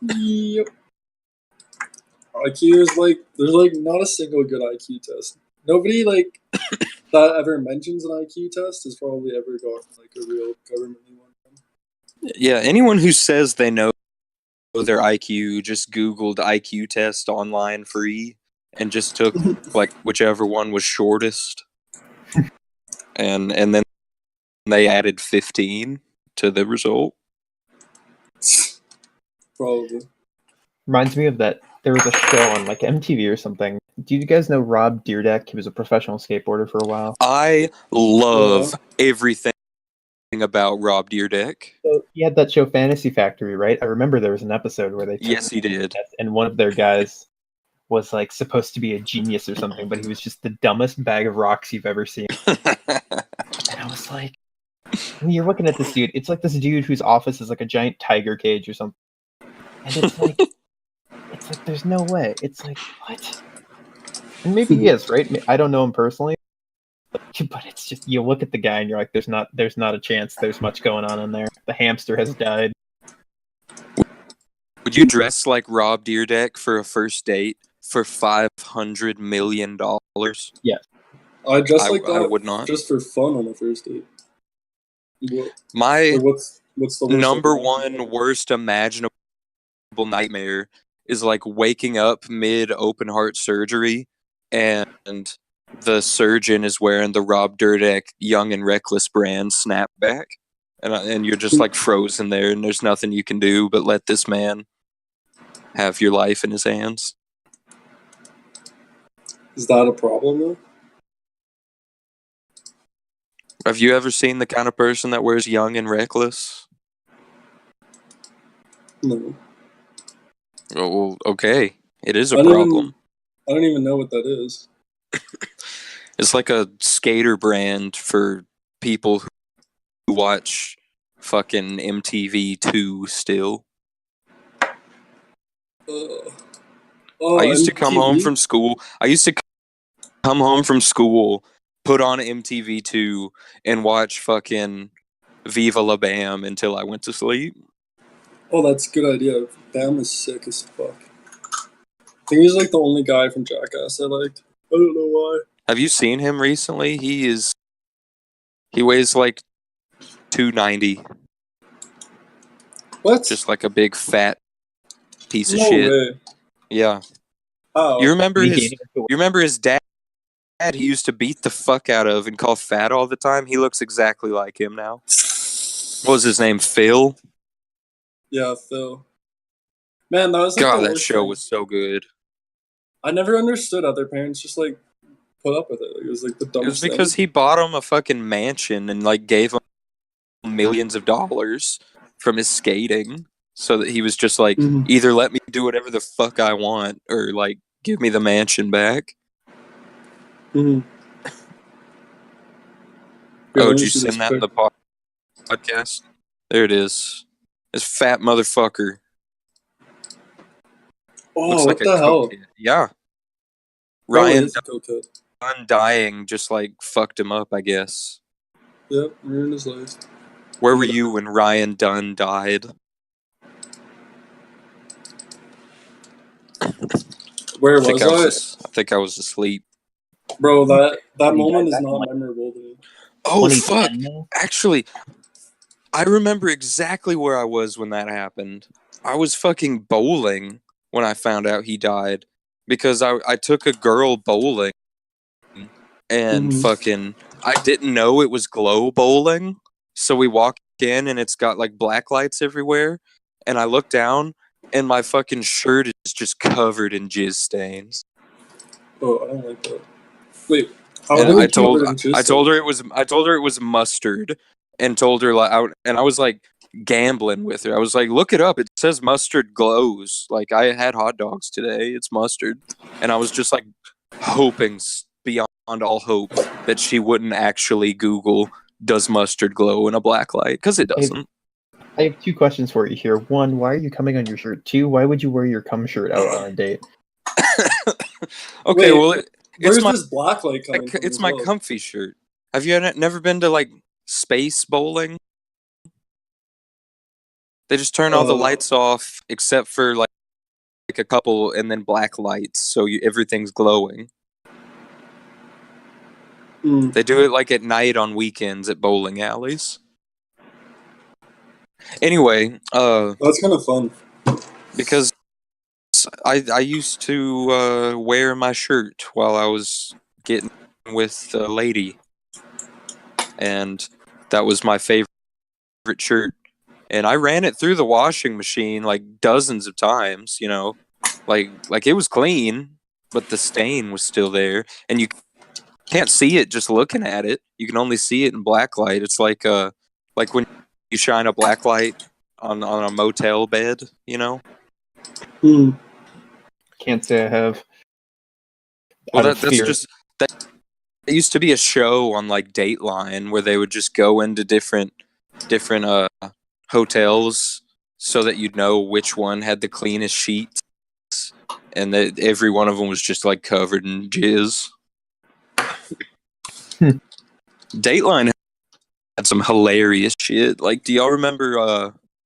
S2: Yep. IQ is like, there's like not a single good IQ test. Nobody like that ever mentions an IQ test has probably ever gotten like a real government one.
S1: Yeah, anyone who says they know their IQ just Googled IQ test online free and just took like whichever one was shortest, and then they added 15 to the result.
S2: Probably.
S3: Reminds me of that. There was a show on like MTV or something. Do you guys know Rob Dyrdek? He was a professional skateboarder for a while.
S1: I love everything about Rob Dyrdek.
S3: So he had that show Fantasy Factory, right? I remember there was an episode where they
S1: yes, he did,
S3: and one of their guys was like supposed to be a genius or something, but he was just the dumbest bag of rocks you've ever seen. And I was like, when you're looking at this dude, it's like this dude whose office is like a giant tiger cage or something, and it's like there's no way. It's like, what? And maybe he is, right? I don't know him personally, but it's just, you look at the guy and you're like, there's not a chance there's much going on in there. The hamster has died.
S1: Would you dress like Rob Dyrdek for a first date for $500 million?
S3: Yeah.
S2: I dress like that.
S1: I would not.
S2: Just for fun on a first date.
S1: What's
S2: the
S1: number one worst imaginable nightmare is like waking up mid open heart surgery and the surgeon is wearing the Rob Dyrdek Young and Reckless brand snapback, and you're just like frozen there, and there's nothing you can do but let this man have your life in his hands.
S2: Is that a problem though?
S1: Have you ever seen the kind of person that wears Young and Reckless?
S2: No.
S1: Oh, well, okay. It is a problem.
S2: I don't even know what that is.
S1: It's like a skater brand for people who watch fucking MTV2 still. I used to come home from school. Put on MTV2, and watch fucking Viva La Bam until I went to sleep.
S2: Oh, that's a good idea. Bam is sick as fuck. think he's like the only guy from Jackass I liked. I don't know why.
S1: Have you seen him recently? He weighs like 290.
S2: What?
S1: Just like a big fat piece of
S2: no
S1: shit.
S2: way.
S1: Yeah.
S2: Oh.
S1: You remember
S3: Me
S1: his
S3: gaining it to-
S1: You remember his dad he used to beat the fuck out of and call fat all the time? He looks exactly like him now. What was his name? Phil?
S2: Yeah, Phil. Man, that was like
S1: God,
S2: the
S1: that
S2: worst
S1: show
S2: thing.
S1: was so good.
S2: I never understood how their parents just like put up with it. Like, it was like the
S1: It
S2: dumbest
S1: was because he bought him a fucking mansion and like gave him millions of dollars from his skating, so that he was just like,
S2: thing.
S1: either let me do whatever the fuck I want or like give me the mansion back.
S2: Mm-hmm.
S1: Oh, did you send that in the podcast? There it is. This fat motherfucker.
S2: Oh,
S1: Looks
S2: what
S1: like
S2: the
S1: a
S2: hell?
S1: cokehead. Yeah.
S2: Probably
S1: Ryan
S2: is a cokehead.
S1: Undying just like fucked him up, I guess.
S2: Yep, ruined his life.
S1: Where were you when Ryan Dunn died?
S2: Where
S1: I think
S2: was
S1: I think I was asleep.
S2: Bro, that
S3: He
S2: moment
S3: died
S2: is
S3: back in,
S2: not
S3: like,
S2: memorable to me.
S1: Oh
S3: 2010
S1: fuck!
S3: now?
S1: Actually, I remember exactly where I was when that happened. I was fucking bowling when I found out he died because I took a girl bowling and
S2: Mhm.
S1: fucking I didn't know it was glow bowling. So we walk in and it's got like black lights everywhere, and I look down and my fucking shirt is just covered in jizz stains.
S2: Oh, I don't like that. Wait, how
S1: And
S2: did
S1: I
S2: it
S1: told
S2: covered in jizz
S1: I told her it was mustard, and told her and I was like gambling with her. I was like, look it up. It says mustard glows. Like, I had hot dogs today. It's mustard, and I was just like hoping beyond all hope that she wouldn't actually Google does mustard glow in a black light, because it doesn't.
S3: I have two questions for you here. One, why are you coming on your shirt? Two, why would you wear your cum shirt out on a date?
S1: Okay,
S2: Wait,
S1: well,
S2: Where's
S1: it's my
S2: this black light coming from?
S1: it's
S2: as
S1: my
S2: well?
S1: comfy shirt. Have you never been to like space bowling? They just turn all the lights off except for like a couple, and then black lights, so everything's glowing.
S2: Mm.
S1: They do it like at night on weekends at bowling alleys. Anyway,
S2: That's kind of fun.
S1: because I used to wear my shirt while I was getting with a lady, and that was my favorite shirt. And I ran it through the washing machine like dozens of times, you know, like it was clean, but the stain was still there, and you can't see it just looking at it. You can only see it in black light. It's like when you shine a black light on a motel bed, you know.
S2: Mm.
S3: Can't say I have.
S1: Well,
S3: Out of
S1: that's
S3: fear.
S1: just that. It used to be a show on like Dateline where they would just go into different hotels so that you'd know which one had the cleanest sheets, and that every one of them was just like covered in jizz. Dateline had some hilarious shit. Like, do y'all remember?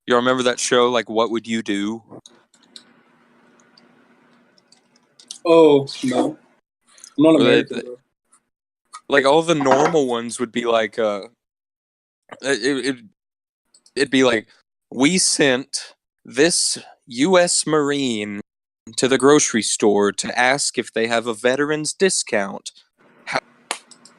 S1: Y'all remember that show? Like, What Would You Do?
S2: Oh no, I'm not
S1: Where
S2: American, bro.
S1: like all the normal ones would be like, it'd be like, we sent this U.S. Marine to the grocery store to ask if they have a veterans discount.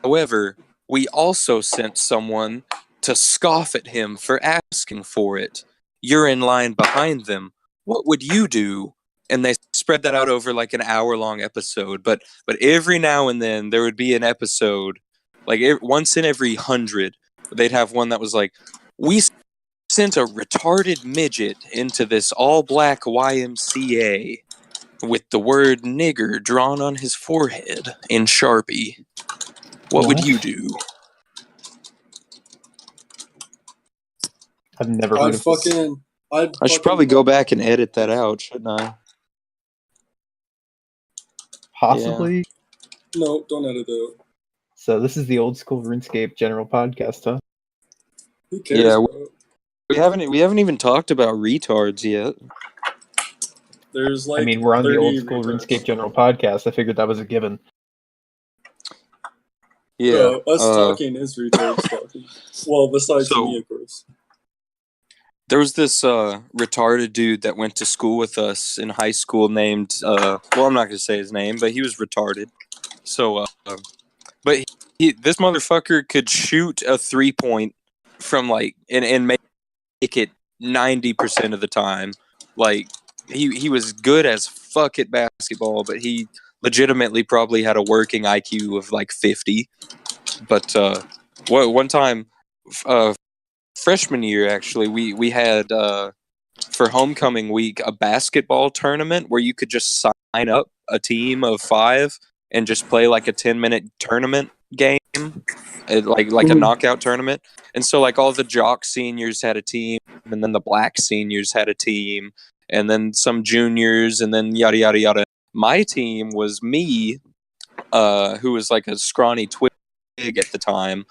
S1: However, we also sent someone to scoff at him for asking for it. You're in line behind them. What would you do? And they spread that out over like an hour-long episode. But every now and then there would be an episode, like once in every 100, they'd have one that was like, we sent a retarded midget into this all-black YMCA with the word nigger drawn on his forehead in Sharpie. What would you do?
S3: I've never heard of this.
S1: I should probably go back and edit that out, shouldn't I?
S3: Possibly.
S2: No, don't edit it out.
S3: So this is the old school RuneScape general podcast, huh?
S2: Who cares?
S1: Yeah,
S2: bro?
S1: we haven't even talked about retards yet.
S2: There's like
S3: I mean, we're on the
S2: 30
S3: old school
S2: retards.
S3: RuneScape General podcast. I figured that was a given.
S1: Yeah.
S2: Bro, us talking is retards talking. Well, besides
S1: So-
S2: me, of course.
S1: There was this retarded dude that went to school with us in high school named well, I'm not gonna say his name, but he was retarded. So but this motherfucker could shoot a 3-point from like and make it 90% of the time. Like he was good as fuck at basketball, but he legitimately probably had a working IQ of like 50. But one time freshman year, actually, we had for homecoming week a basketball tournament where you could just sign up a team of 5 and just play like a 10-minute tournament game, like a knockout tournament. And so like all the jock seniors had a team, and then the black seniors had a team, and then some juniors, and then yada yada yada. My team was me, who was like a scrawny twig at the time.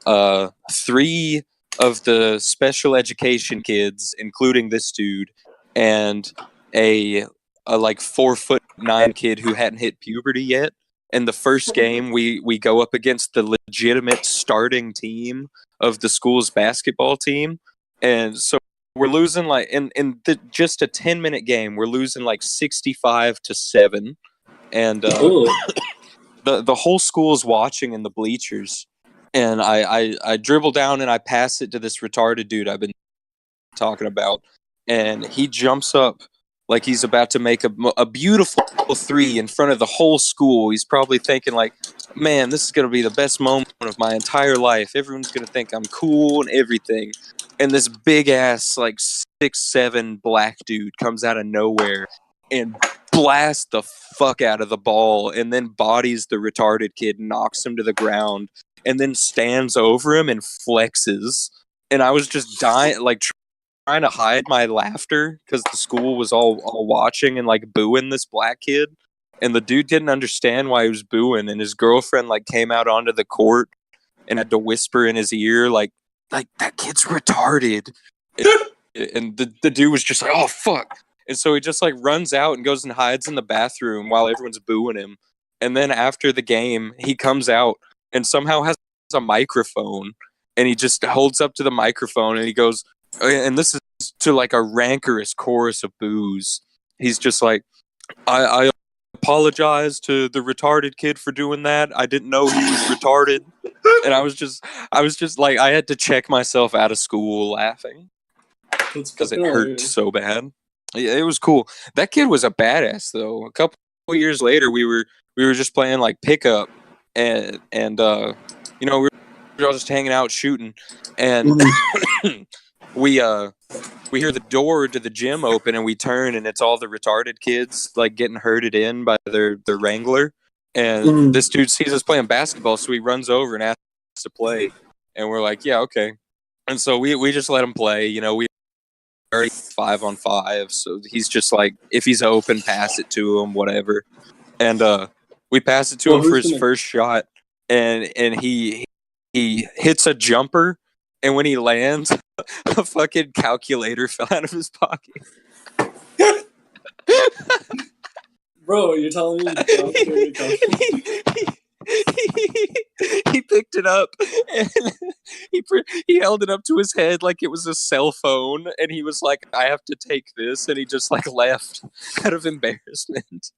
S1: 3 of the special education kids, including this dude, and a like 4'9" kid who hadn't hit puberty yet. And the first game, we go up against the legitimate starting team of the school's basketball team, and so we're losing like in just a 10-minute game, we're losing like 65-7, and the whole school's watching in the bleachers. And I dribble down and I pass it to this retarded dude I've been talking about. And he jumps up like he's about to make a beautiful 3 in front of the whole school. He's probably thinking like, man, this is going to be the best moment of my entire life. Everyone's going to think I'm cool and everything. And this big ass like 6'7" black dude comes out of nowhere and blasts the fuck out of the ball, and then bodies the retarded kid, knocks him to the ground, and then stands over him and flexes. And I was just dying, like trying to hide my laughter because the school was all watching and like booing this black kid. And the dude didn't understand why he was booing. And his girlfriend like came out onto the court and had to whisper in his ear, like that kid's retarded. And the dude was just like, oh fuck. And so he just like runs out and goes and hides in the bathroom while everyone's booing him. And then after the game, he comes out and somehow has a microphone, and he just holds up to the microphone and he goes, and this is to like a rancorous chorus of boos. He's just like, I apologize to the retarded kid for doing that. I didn't know he was retarded. And I was just like, I had to check myself out of school laughing because it hurt so bad. Yeah, it was cool. That kid was a badass though. A couple years later, we were just playing like pickup, and you know, we were all just hanging out shooting, and we hear the door to the gym open, and we turn, and it's all the retarded kids like getting herded in by their wrangler. And this dude sees us playing basketball, so he runs over and asks us to play, and we're like, yeah, okay. And so we just let him play. You know, we already 5-on-5, so he's just like, if he's open, pass it to him, whatever. And we pass it to him for his first shot, and he hits a jumper, and when he lands, a fucking calculator fell out of his pocket.
S2: Bro, you're telling me
S1: he picked it up and he held it up to his head like it was a cell phone, and he was like, I have to take this, and he just like left out of embarrassment.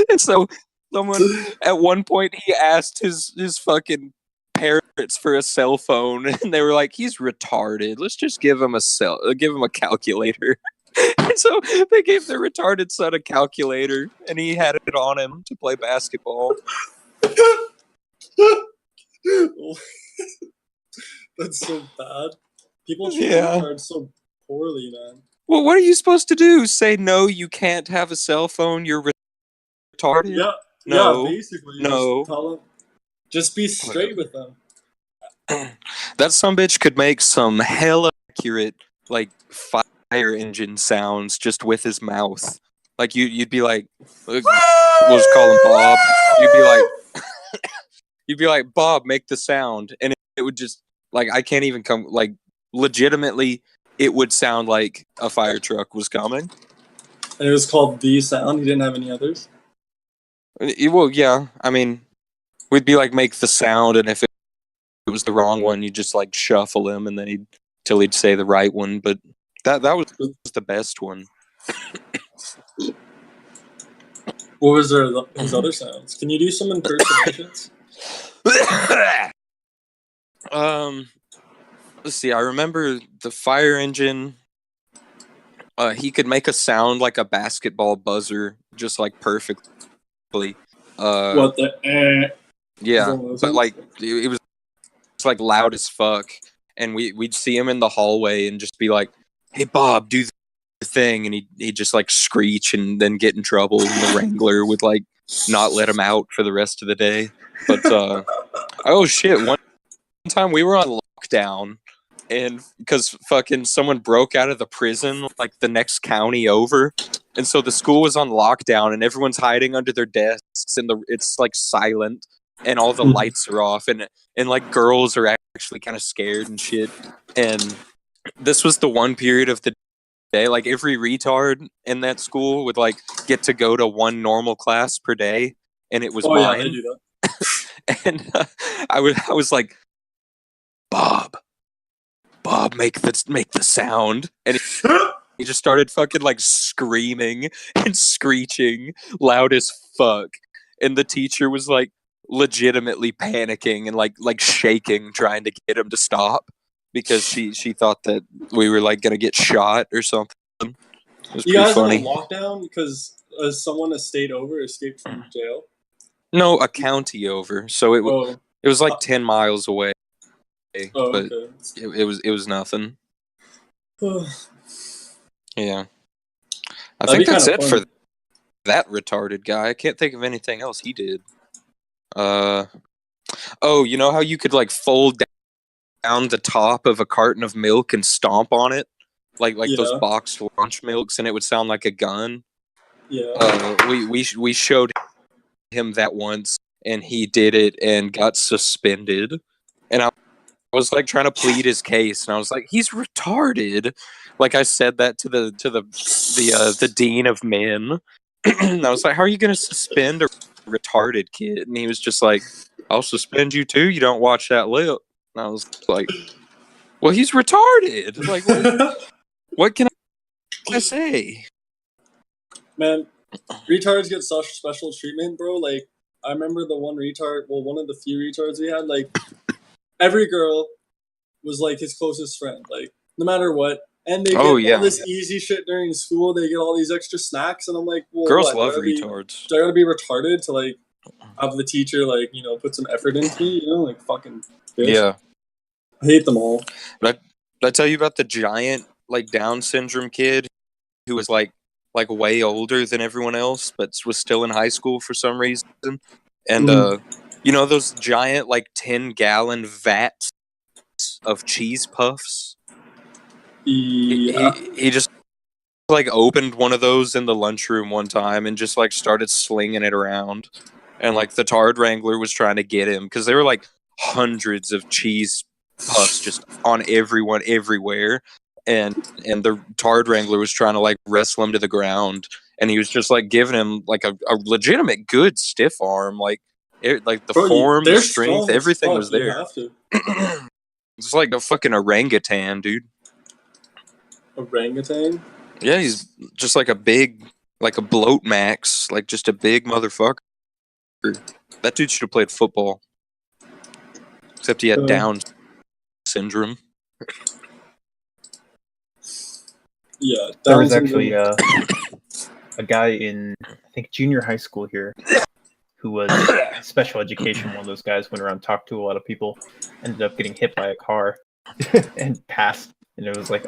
S1: And so someone at one point, he asked his fucking parents for a cell phone, and they were like, he's retarded, let's just give him a calculator. And so they gave their retarded son a calculator, and he had it on him to play basketball.
S2: That's so bad. People treat retards so poorly, man.
S1: Well, what are you supposed to do? Say, no, you can't have a cell phone, you're retarded?
S2: Yeah,
S1: no,
S2: yeah, basically.
S1: No.
S2: Just tell them, just be straight with them.
S1: That sumbitch could make some hella accurate, like, fire engine sounds just with his mouth. Like, you'd be like, we'll just call him Bob. You'd be like, Bob, make the sound. And it would just, like, I can't even come, like, legitimately, it would sound like a fire truck was coming.
S2: And it was called The Sound. He didn't have any others.
S1: Well, yeah. I mean, we'd be like, make the sound, and if it was the wrong one, you just like shuffle him, and then till he'd say the right one. But that was the best one.
S2: What was his other sounds? Can you do some impersonations?
S1: Let's see. I remember the fire engine. He could make a sound like a basketball buzzer, just like perfectly.
S2: What the?
S1: Yeah, but like it was like loud as fuck, and we'd see him in the hallway and just be like, "Hey Bob, do the thing," and he'd just like screech and then get in trouble, and the Wrangler would like not let him out for the rest of the day. But oh shit, one time we were on lockdown, and because fucking someone broke out of the prison like the next county over, and so the school was on lockdown, and everyone's hiding under their desks, and it's like silent, and all the lights are off, and like girls are actually kind of scared and shit. And this was the one period of the day, like every retard in that school would like get to go to one normal class per day, and it was mine.
S2: Yeah, they do that.
S1: And I was like, Bob, make the sound, and he just started fucking like screaming and screeching loud as fuck, and the teacher was like legitimately panicking and like shaking, trying to get him to stop because she thought that we were like gonna get shot or something. It was
S2: you
S1: pretty
S2: guys
S1: funny.
S2: on lockdown because someone a state over escaped from jail?
S1: No, a county over, so it was like 10 miles away. But
S2: okay.
S1: it was nothing. Yeah, I
S2: That'd
S1: think
S2: be
S1: that's
S2: kinda
S1: it
S2: fun.
S1: for that retarded guy. I can't think of anything else he did. Oh, you know how you could like fold down the top of a carton of milk and stomp on it, like those
S2: Yeah.
S1: boxed lunch milks, and it would sound like a gun.
S2: Yeah.
S1: We showed him that once, and he did it and got suspended. And I was like trying to plead his case, and I was like, he's retarded. Like I said that to the dean of men. And I was like, how are you going to suspend a retarded kid? And he was just like, I'll suspend you too. You don't watch that lip. And I was like, well, he's retarded. Like, what can I say?
S2: Man, retards get such special treatment, bro. Like, I remember the one of the few retards we had, like, every girl was, like, his closest friend, like, no matter what. And they get all this easy shit during school. They get all these extra snacks, and I'm like, well,
S1: girls love retards.
S2: Do I gotta be retarded to, like, have the teacher, like, you know, put some effort into me, you know? Like, fucking bitch.
S1: Yeah.
S2: I hate them all.
S1: Did I tell you about the giant, like, Down syndrome kid who was, like way older than everyone else, but was still in high school for some reason? And, you know those giant, like, 10-gallon vats of cheese puffs?
S2: Yeah.
S1: He just, like, opened one of those in the lunchroom one time and just, like, started slinging it around. And, like, the Tard Wrangler was trying to get him, because there were, like, hundreds of cheese puffs just on everyone everywhere, and the Tard Wrangler was trying to like wrestle him to the ground, and he was just like giving him like a legitimate good stiff arm, like like the form, the strength, everything was there.
S2: Have to.
S1: It's like a fucking orangutan, dude.
S2: Orangutan?
S1: Yeah, he's just like a big, like a bloat max, like just a big motherfucker. That dude should have played football, except he had Down syndrome.
S2: Yeah,
S3: there was actually a guy in, I think, junior high school here who was special education. One of those guys went around, talked to a lot of people, ended up getting hit by a car and passed. And it was like,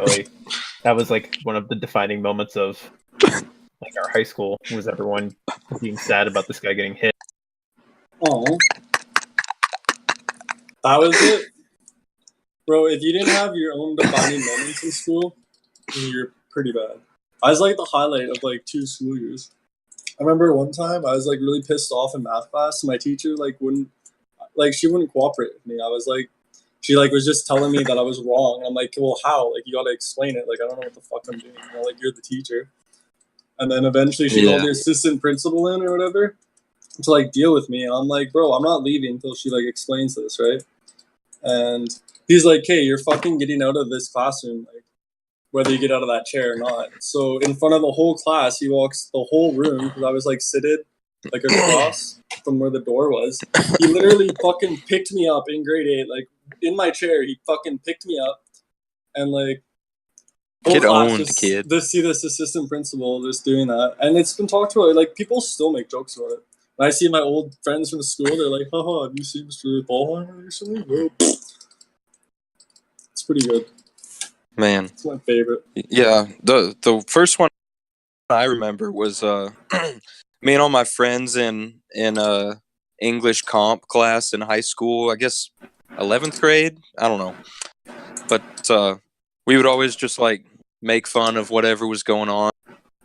S3: that was like one of the defining moments of like our high school, was everyone being sad about this guy getting hit.
S2: Oh, that was it, bro. If you didn't have your own defining moments in school, you're pretty bad. I was like the highlight of like 2 school years. I remember one time I was like really pissed off in math class. My teacher she wouldn't cooperate with me. I was like, she like was just telling me that I was wrong. I'm like, well, how? Like, you gotta explain it. Like, I don't know what the fuck I'm doing. You know, like, you're the teacher. And then eventually she called the assistant principal in or whatever to like deal with me. And I'm like, bro, I'm not leaving until she like explains this, right? And he's like, hey, you're fucking getting out of this classroom, like whether you get out of that chair or not. So in front of the whole class, he walks the whole room because I was like seated like across from where the door was. He literally fucking picked me up in grade 8, like in my chair. He fucking picked me up and like
S1: get owned, kid.
S2: To see this assistant principal just doing that, and it's been talked about. Like people still make jokes about it. When I see my old friends from school, they're like, "Haha, have you seen Mr. Ballheimer recently?" No. It's pretty good.
S1: Man,
S2: it's my favorite.
S1: Yeah, the first one I remember was me and all my friends in English comp class in high school. I guess 11th grade. I don't know, but we would always just like make fun of whatever was going on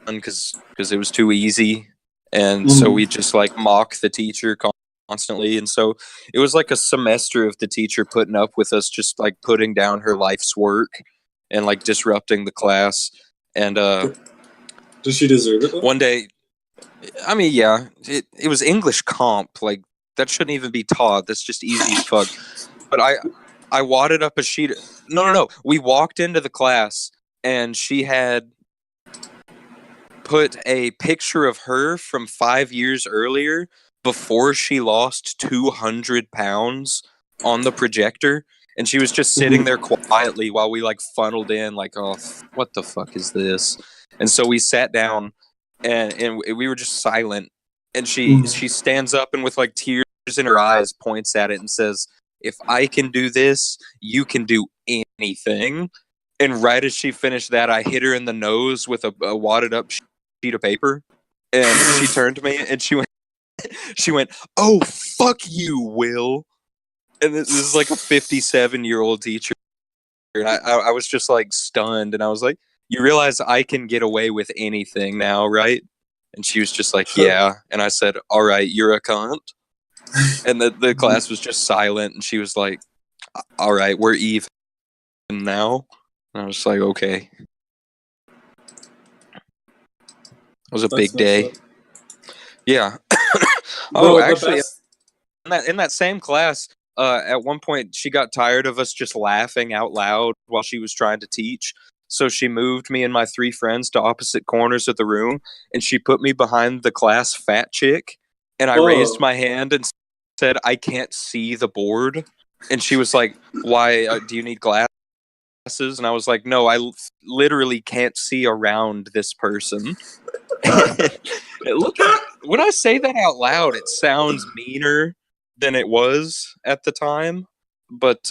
S1: because it was too easy, and so we just like mock the teacher constantly. And so it was like a semester of the teacher putting up with us just like putting down her life's work and like disrupting the class. And
S2: does she deserve it though?
S1: One day, I mean, yeah, it was English comp, like that shouldn't even be taught. That's just easy as fuck. But I wadded up a sheet. No. We walked into the class, and she had put a picture of her from 5 years earlier before she lost 200 pounds on the projector. And she was just sitting there quietly while we like funneled in like, oh, what the fuck is this? And so we sat down and we were just silent. And she stands up and with like tears in her eyes points at it and says, if I can do this, you can do anything. And right as she finished that, I hit her in the nose with a wadded up sheet of paper. And she turned to me and she went, oh, fuck you, Will. And this is like a 57-year-old teacher. And I was just like stunned. And I was like, you realize I can get away with anything now, right? And she was just like, yeah. And I said, all right, you're a cunt. And the class was just silent. And she was like, all right, we're even now. And I was like, okay. It was a big day. Yeah. Oh, actually, in that same class, at one point, she got tired of us just laughing out loud while she was trying to teach. So she moved me and my 3 friends to opposite corners of the room, and she put me behind the class fat chick. And I raised my hand and said, I can't see the board. And she was like, why? Do you need glasses? And I was like, no, I literally can't see around this person. When I say that out loud, it sounds meaner than it was at the time. But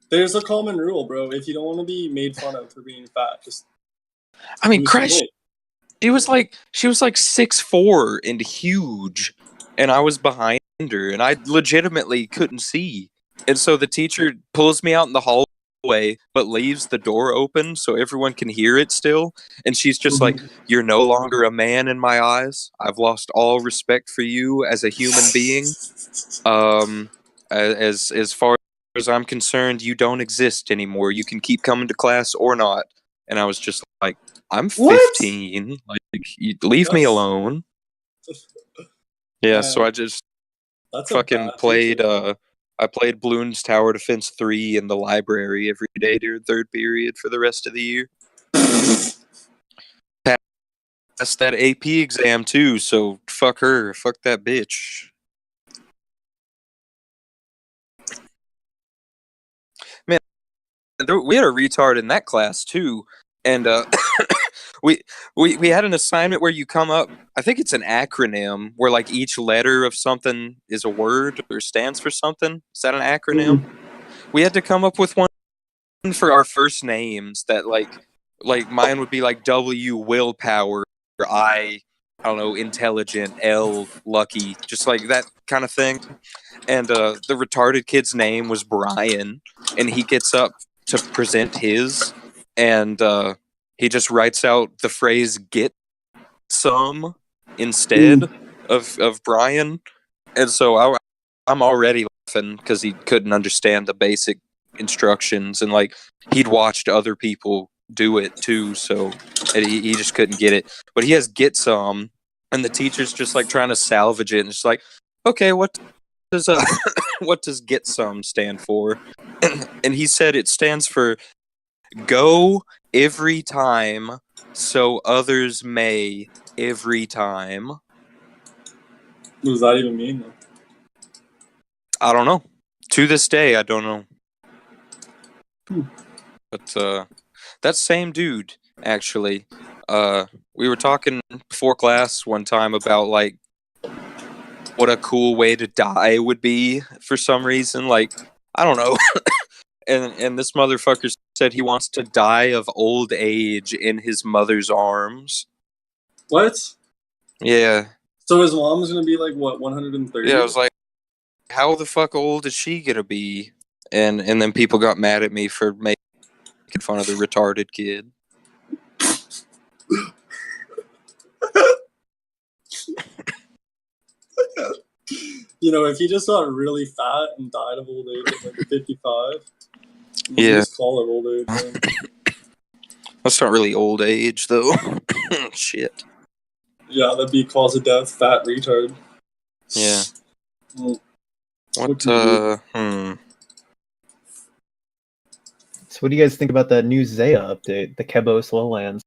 S2: there's a common rule, bro. If you don't want to be made fun of for being fat, just
S1: I mean, Christ, she was like 6'4" and huge, and I was behind her, and I legitimately couldn't see. And so the teacher pulls me out in the hallway, but leaves the door open so everyone can hear it still. And she's just like, "You're no longer a man in my eyes. I've lost all respect for you as a human being. As far as I'm concerned, you don't exist anymore. You can keep coming to class or not." And I was just like, I'm 15. Like, you leave me alone. Yeah, so I just fucking played. I played Bloons Tower Defense 3 in the library every day during third period for the rest of the year. Passed that AP exam too, so fuck her, fuck that bitch. Man, we had a retard in that class too, and we had an assignment where you come up. I think it's an acronym where like each letter of something is a word or stands for something. Is that an acronym? We had to come up with one for our first names that like mine would be like W willpower, or I don't know, intelligent, L lucky, just like that kind of thing. And the retarded kid's name was Brian, and he gets up to present his, and he just writes out the phrase "get some" instead of Brian. And so I'm already laughing because he couldn't understand the basic instructions, and like he'd watched other people do it too, so he just couldn't get it. But he has get some, and the teacher's just like trying to salvage it, and it's like, okay, what does what does get some stand for? And he said it stands for go every time, so others may every time.
S2: What does that even mean, though?
S1: I don't know. To this day, I don't know. But that same dude, actually, we were talking before class one time about like what a cool way to die would be for some reason. Like, I don't know. and this motherfucker said he wants to die of old age in his mother's arms.
S2: What?
S1: Yeah.
S2: So his mom's gonna be like what, 130?
S1: Yeah, I was like, how the fuck old is she gonna be? And then people got mad at me for making fun of the retarded kid.
S2: You know, if he just got really fat and died of old age at like 55, you
S1: Yeah.
S2: just call it old age. Man.
S1: That's not really old age, though. Shit.
S2: Yeah, that'd be cause of death, fat retard.
S1: Yeah.
S2: Well,
S1: What,
S3: So what do you guys think about that new Zaya update, the Kebos Lowlands?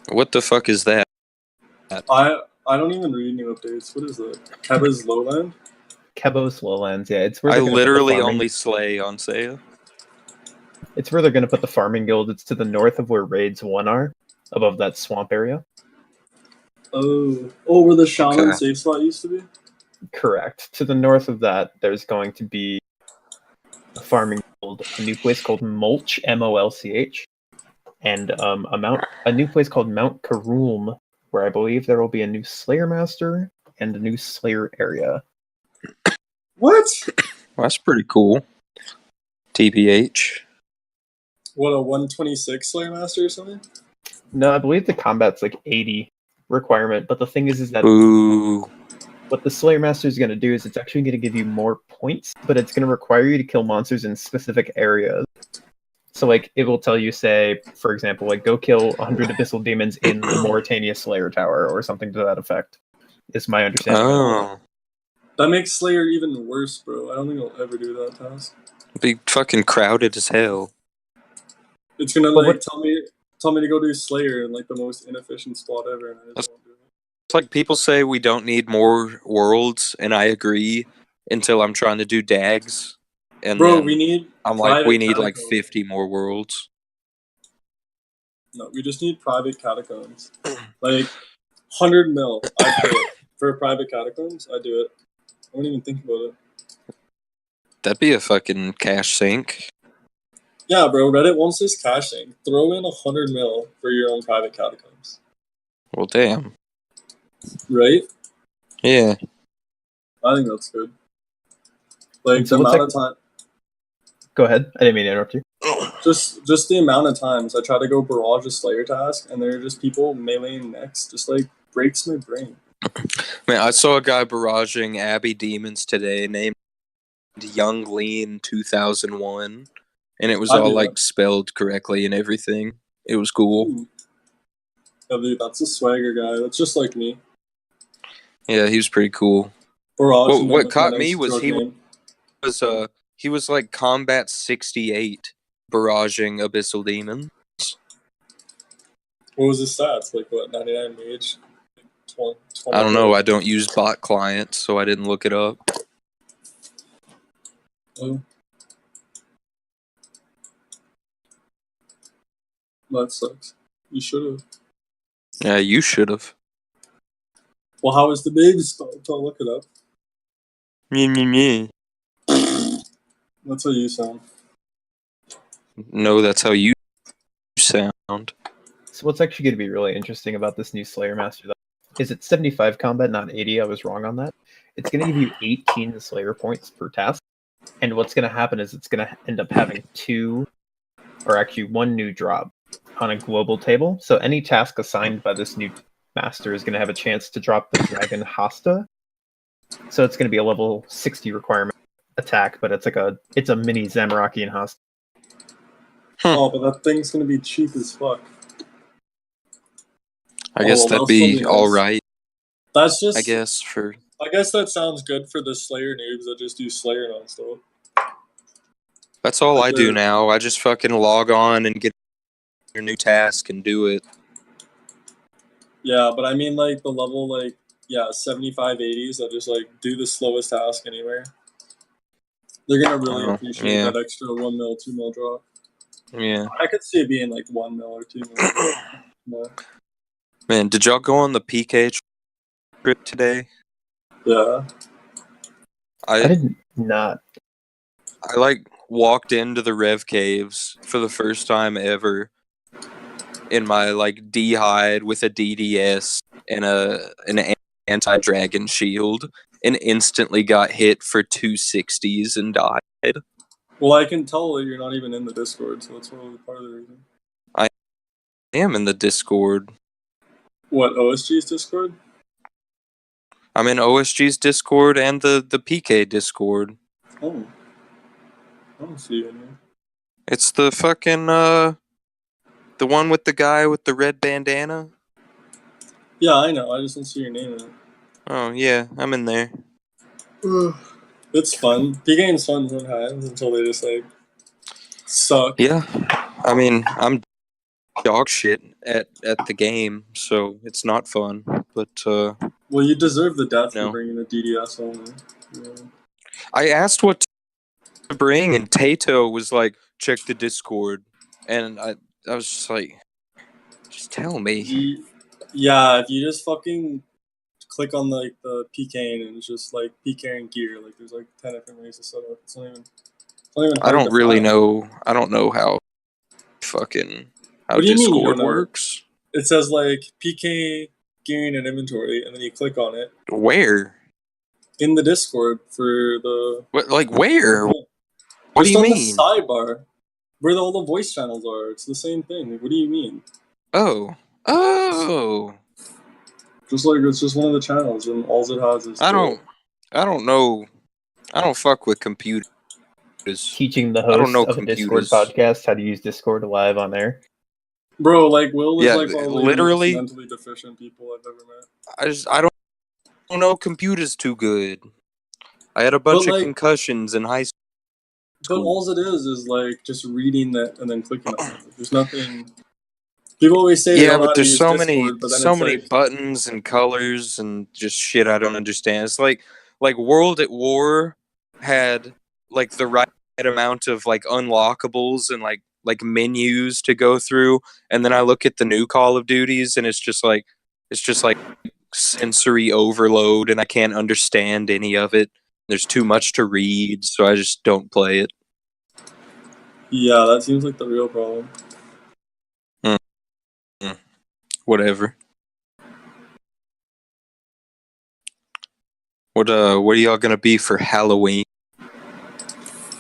S1: what the fuck is that?
S2: I don't even read new updates. What is that? Keba's Lowland?
S3: Kebos Lowlands, yeah, it's where
S1: I
S3: they're gonna put the
S1: literally
S3: farming-
S1: only slay on Saya.
S3: It's where they're going to put the farming guild. It's to the north of where raids 1 are, above that swamp area.
S2: Oh, where the shaman
S1: Okay.
S2: safe spot used to be?
S3: Correct. To the north of that, there's going to be a farming guild, a new place called Mulch, MOLCH, and a new place called Mount Karoom, where I believe there will be a new Slayer Master and a new Slayer area.
S2: What?
S1: Well, that's pretty cool. TPH.
S2: What, a 126 Slayer Master or something?
S3: No, I believe the combat's like 80 requirement, but the thing is that
S1: Ooh.
S3: what the Slayer Master is going to do is it's actually going to give you more points, but it's going to require you to kill monsters in specific areas. So, like, it will tell you, say, for example, like, go kill 100 Abyssal Demons in the Mauritania Slayer Tower, or something to that effect, is my understanding.
S1: Oh.
S2: That makes Slayer even worse, bro. I don't think I'll ever do that task.
S1: Be fucking crowded as hell.
S2: It's gonna,
S3: But
S2: like,
S3: what-
S2: tell me to go do Slayer in, like, the most inefficient spot ever, and I just won't do it.
S1: It's like people say we don't need more worlds, and I agree until I'm trying to do DAGs. And
S2: Bro,
S1: then
S2: we need
S1: I'm like, we
S2: private
S1: need like
S2: catacombs.
S1: 50 more worlds.
S2: No, we just need private catacombs. Like, 100 mil, I'd pay it. For private catacombs, I'd do it. I wouldn't even think about it.
S1: That'd be a fucking cash sink.
S2: Yeah, bro, Reddit wants this caching. Throw in 100 mil for your own private catacombs.
S1: Well, damn.
S2: Right?
S1: Yeah.
S2: I think that's good. Like,
S3: And so
S2: the
S3: what's
S2: amount of time...
S3: Go ahead. I didn't mean to interrupt you.
S2: Just the amount of times I try to go barrage a Slayer task, and there are just people meleeing next, just, like, breaks my brain.
S1: Man, I saw a guy barraging Abbey Demons today named Young Lean 2001. And it was
S2: I
S1: all
S2: do
S1: like
S2: that.
S1: spelled correctly and everything. It was cool.
S2: Ooh. Yeah, dude, that's a swagger guy. That's just like me.
S1: Yeah, he was pretty cool.
S2: Barrage.
S1: What-
S2: and
S1: what
S2: then
S1: caught
S2: my
S1: me
S2: nice
S1: was
S2: drug
S1: he
S2: name.
S1: He was like Combat 68 barraging Abyssal Demon.
S2: What was his stats? Like, what, 99 mage? 20,
S1: I don't know. I don't use bot clients, so I didn't look it up.
S2: Oh. That sucks. You should have.
S1: Yeah, you should have.
S2: Well, how is the baby spelled? I'll look it up. That's how you sound.
S1: No, that's how you sound.
S3: So what's actually going to be really interesting about this new Slayer Master, though, is it's 75 combat, not 80. I was wrong on that. It's going to give you 18 Slayer points per task. And what's going to happen is it's going to end up having one new drop on a global table. So any task assigned by this new master is going to have a chance to drop the Dragon Hasta. So it's going to be a level 60 requirement attack, but it's a mini Zamorakian Hasta.
S2: Oh, but that thing's gonna be cheap as fuck.
S1: I guess that'd
S2: that's
S1: be
S2: something
S1: all
S2: else.
S1: right.
S2: That's just.
S1: I guess for
S2: I guess that sounds good for the Slayer noobs that just do Slayer nonstop.
S1: that's all
S2: Like
S1: I do
S2: they're-
S1: now. I just fucking log on and get your new task and do it.
S2: Yeah, but I mean, like, the level, like, 75, 80s that just, like, do the slowest task anywhere. They're gonna really
S1: Oh,
S2: appreciate
S1: yeah.
S2: that extra 1 mil, 2 mil drop.
S1: Yeah.
S2: I could see it being, like, 1 mil or 2 mil. Yeah.
S1: Man, did y'all go on the PK trip today?
S2: Yeah.
S3: I did not.
S1: I like walked into the Rev Caves for the first time ever in my like D-hide with a DDS and an anti-dragon shield and instantly got hit for 260s and died.
S2: Well, I can tell that you're not even in the Discord, so that's probably part of the reason.
S1: I am in the Discord.
S2: What, OSG's Discord?
S1: I'm in OSG's Discord and the PK Discord.
S2: Oh. I don't see it.
S1: It's the fucking the one with the guy with the red bandana.
S2: Yeah, I know. I just don't see your name in it.
S1: Oh yeah, I'm in there.
S2: It's fun. PKing's fun sometimes until they just, like, suck.
S1: Yeah, I mean I'm dog shit at the game, so it's not fun. But
S2: Well, you deserve the death
S1: No.
S2: for bringing the DDS only. Yeah.
S1: I asked what to bring, and Tato was like, "Check the Discord," and I was just like, "Just tell me."
S2: Yeah, if you just fucking click on like the PK and it's just like PK and gear, like there's like 10 different ways to set up. It's not even
S1: I
S2: hard
S1: don't
S2: to
S1: really
S2: find.
S1: know. I don't know how
S2: What do you mean you
S1: Discord
S2: don't know?
S1: works.
S2: It says like PK gearing and inventory, and then you click on it
S1: Where?
S2: in the Discord for the.
S1: What? Like where? What do
S2: Just
S1: you
S2: on
S1: mean?
S2: the sidebar, where all the voice channels are. It's the same thing. Like, what do you mean?
S1: Oh.
S2: Just like it's just one of the channels, and all it has is.
S1: I don't know. I don't fuck with computers.
S3: Teaching the
S1: I don't
S3: host
S1: know
S3: of a Discord
S1: computers.
S3: podcast how to use Discord live on air.
S2: Bro, like Will is
S1: Yeah,
S2: like probably
S1: literally-
S2: the most mentally deficient people I've ever met.
S1: I don't know computers too good. I had a bunch
S2: But,
S1: of
S2: like-
S1: concussions in high school.
S2: But all it is like just reading that and then clicking on it. There's nothing. People always say they
S1: Yeah,
S2: don't know how
S1: but
S2: to
S1: there's
S2: use
S1: so
S2: Discord, but then
S1: so
S2: it's
S1: many
S2: like,
S1: buttons and colors and just shit I don't understand. It's like World at War had like the right amount of like unlockables and like menus to go through, and then I look at the new Call of Duties and it's just like sensory overload and I can't understand any of it. There's too much to read, so I just don't play it.
S2: yeah, that seems like the real problem.
S1: Whatever. What are y'all gonna be for Halloween?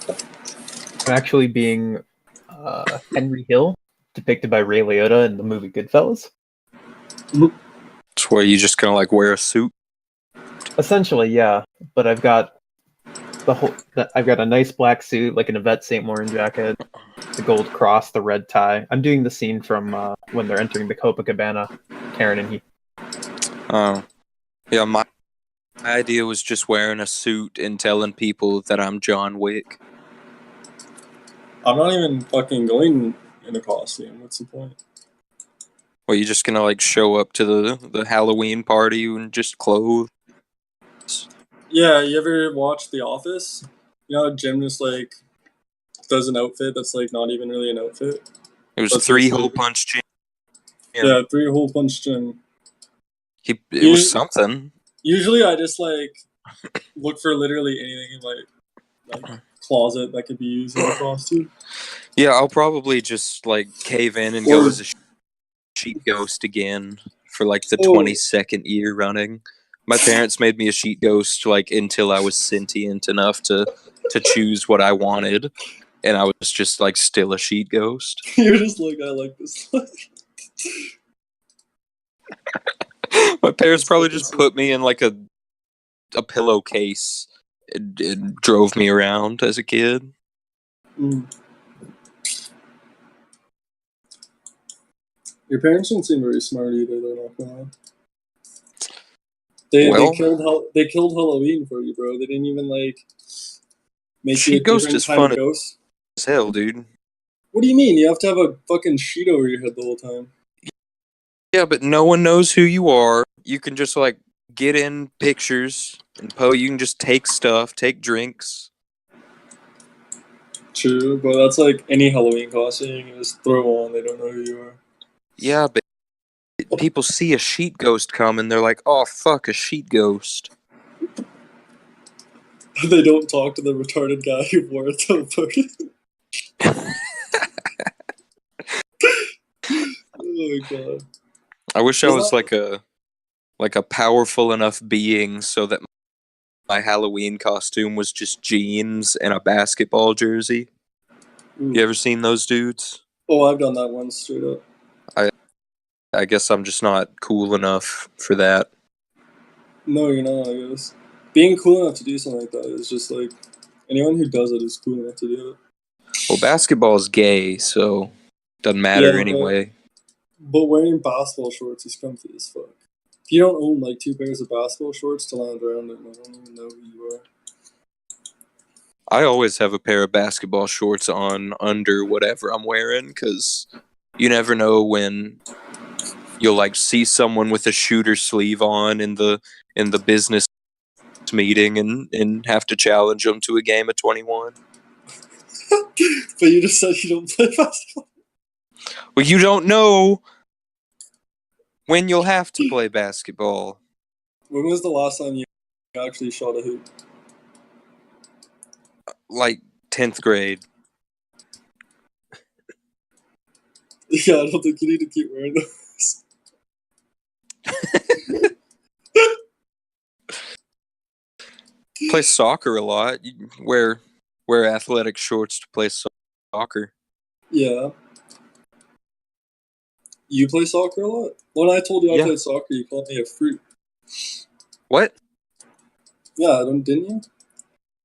S3: I'm actually being Henry Hill, depicted by Ray Liotta in the movie Goodfellas.
S1: It's where you just gonna like wear a suit.
S3: Essentially, yeah. But I've got I've got a nice black suit, like an Yvette St. Laurent jacket, the gold cross, the red tie. I'm doing the scene from when they're entering the Copacabana, Karen and he.
S1: Oh, yeah. My idea was just wearing a suit and telling people that I'm John Wick.
S2: I'm not even fucking going in a costume. What's the point?
S1: Well, you just gonna like show up to the Halloween party and just clothes.
S2: Yeah, you ever watch The Office? You know how Jim just like does an outfit that's like not even really an outfit?
S1: It was
S2: That's
S1: 3
S2: just,
S1: hole
S2: like-
S1: punch Jim.
S2: Yeah, 3-hole punch Jim.
S1: It
S2: You-
S1: was something.
S2: Usually I just like look for literally anything in like closet that could be used as a costume.
S1: Yeah, I'll probably just like cave in and go as a sheet ghost again for like the
S2: Oh.
S1: 22nd year running. My parents made me a sheet ghost like until I was sentient enough to choose what I wanted, and I was just like still a sheet ghost.
S2: You're just like, I like this.
S1: My parents probably just put me in like a pillowcase and drove me around as a kid.
S2: Mm. Your parents didn't seem very smart either. They're not gonna lie. They
S1: Well,
S2: killed Halloween for you, bro. They didn't even like make you a
S1: Sheet Ghost
S2: different
S1: is
S2: kind
S1: fun
S2: of ghost.
S1: as hell, dude.
S2: What do you mean? You have to have a fucking sheet over your head the whole time.
S1: Yeah, but no one knows who you are. You can just like get in pictures and you can just take stuff, take drinks.
S2: True, but that's like any Halloween costume. You can just throw on. They don't know who you are.
S1: Yeah, but people see a sheet ghost come and they're like, "Oh fuck, a sheet ghost."
S2: They don't talk to the retarded guy who wore a teleporter. Oh my god!
S1: I wish I
S2: Is
S1: was
S2: that-
S1: like a powerful enough being so that my Halloween costume was just jeans and a basketball jersey.
S2: Ooh.
S1: You ever seen those dudes?
S2: Oh, I've done that one straight up.
S1: I guess I'm just not cool enough for that.
S2: No, you're not. I guess being cool enough to do something like that is just like anyone who does it is cool enough to do it.
S1: Well, basketball is gay, so doesn't matter anyway.
S2: But wearing basketball shorts is comfy as fuck. If you don't own like 2 pairs of basketball shorts to lounge around in, I don't even know who you are.
S1: I always have a pair of basketball shorts on under whatever I'm wearing because you never know when you'll like see someone with a shooter sleeve on in the business meeting and have to challenge them to a game of 21.
S2: But you just said you don't play basketball.
S1: Well, you don't know when you'll have to play basketball.
S2: When was the last time you actually shot a hoop?
S1: Like 10th grade.
S2: Yeah, I don't think you need to keep wearing those.
S1: Play soccer a lot. You wear athletic shorts to play soccer.
S2: Yeah. You play soccer a lot? When I told you I
S1: Yeah.
S2: played soccer, you called me a fruit.
S1: What?
S2: Yeah, didn't you?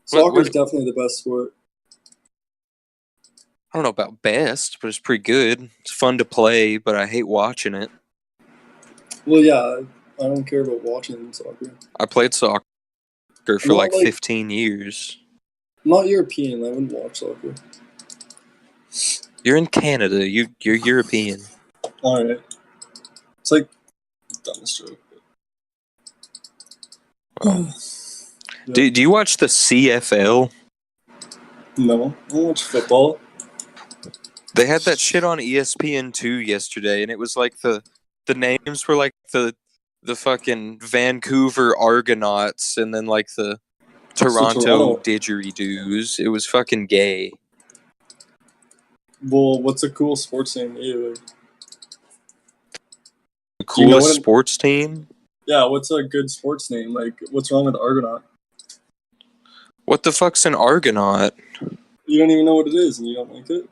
S2: Soccer's definitely the best sport.
S1: I don't know about best, but it's pretty good. It's fun to play, but I hate watching it.
S2: Well, yeah, I don't care about watching soccer.
S1: I played soccer for
S2: Not
S1: like
S2: like-
S1: 15 years.
S2: I'm not European, I wouldn't watch soccer.
S1: You're in Canada. You're European.
S2: Alright. It's like dumbest joke.
S1: Well,
S2: Yeah.
S1: do you watch the CFL?
S2: No, I don't watch football.
S1: They had that shit on ESPN2 yesterday, and it was like the names were like the fucking Vancouver Argonauts, and then like the Toronto
S2: Toronto.
S1: Didgeridoos. It was fucking gay.
S2: Well, what's a cool sports name to you?
S1: The
S2: Do you know
S1: coolest
S2: what
S1: sports team?
S2: Yeah, what's a good sports name? Like, what's wrong with Argonaut?
S1: What the fuck's an Argonaut?
S2: You don't even know what it is, and you don't like it?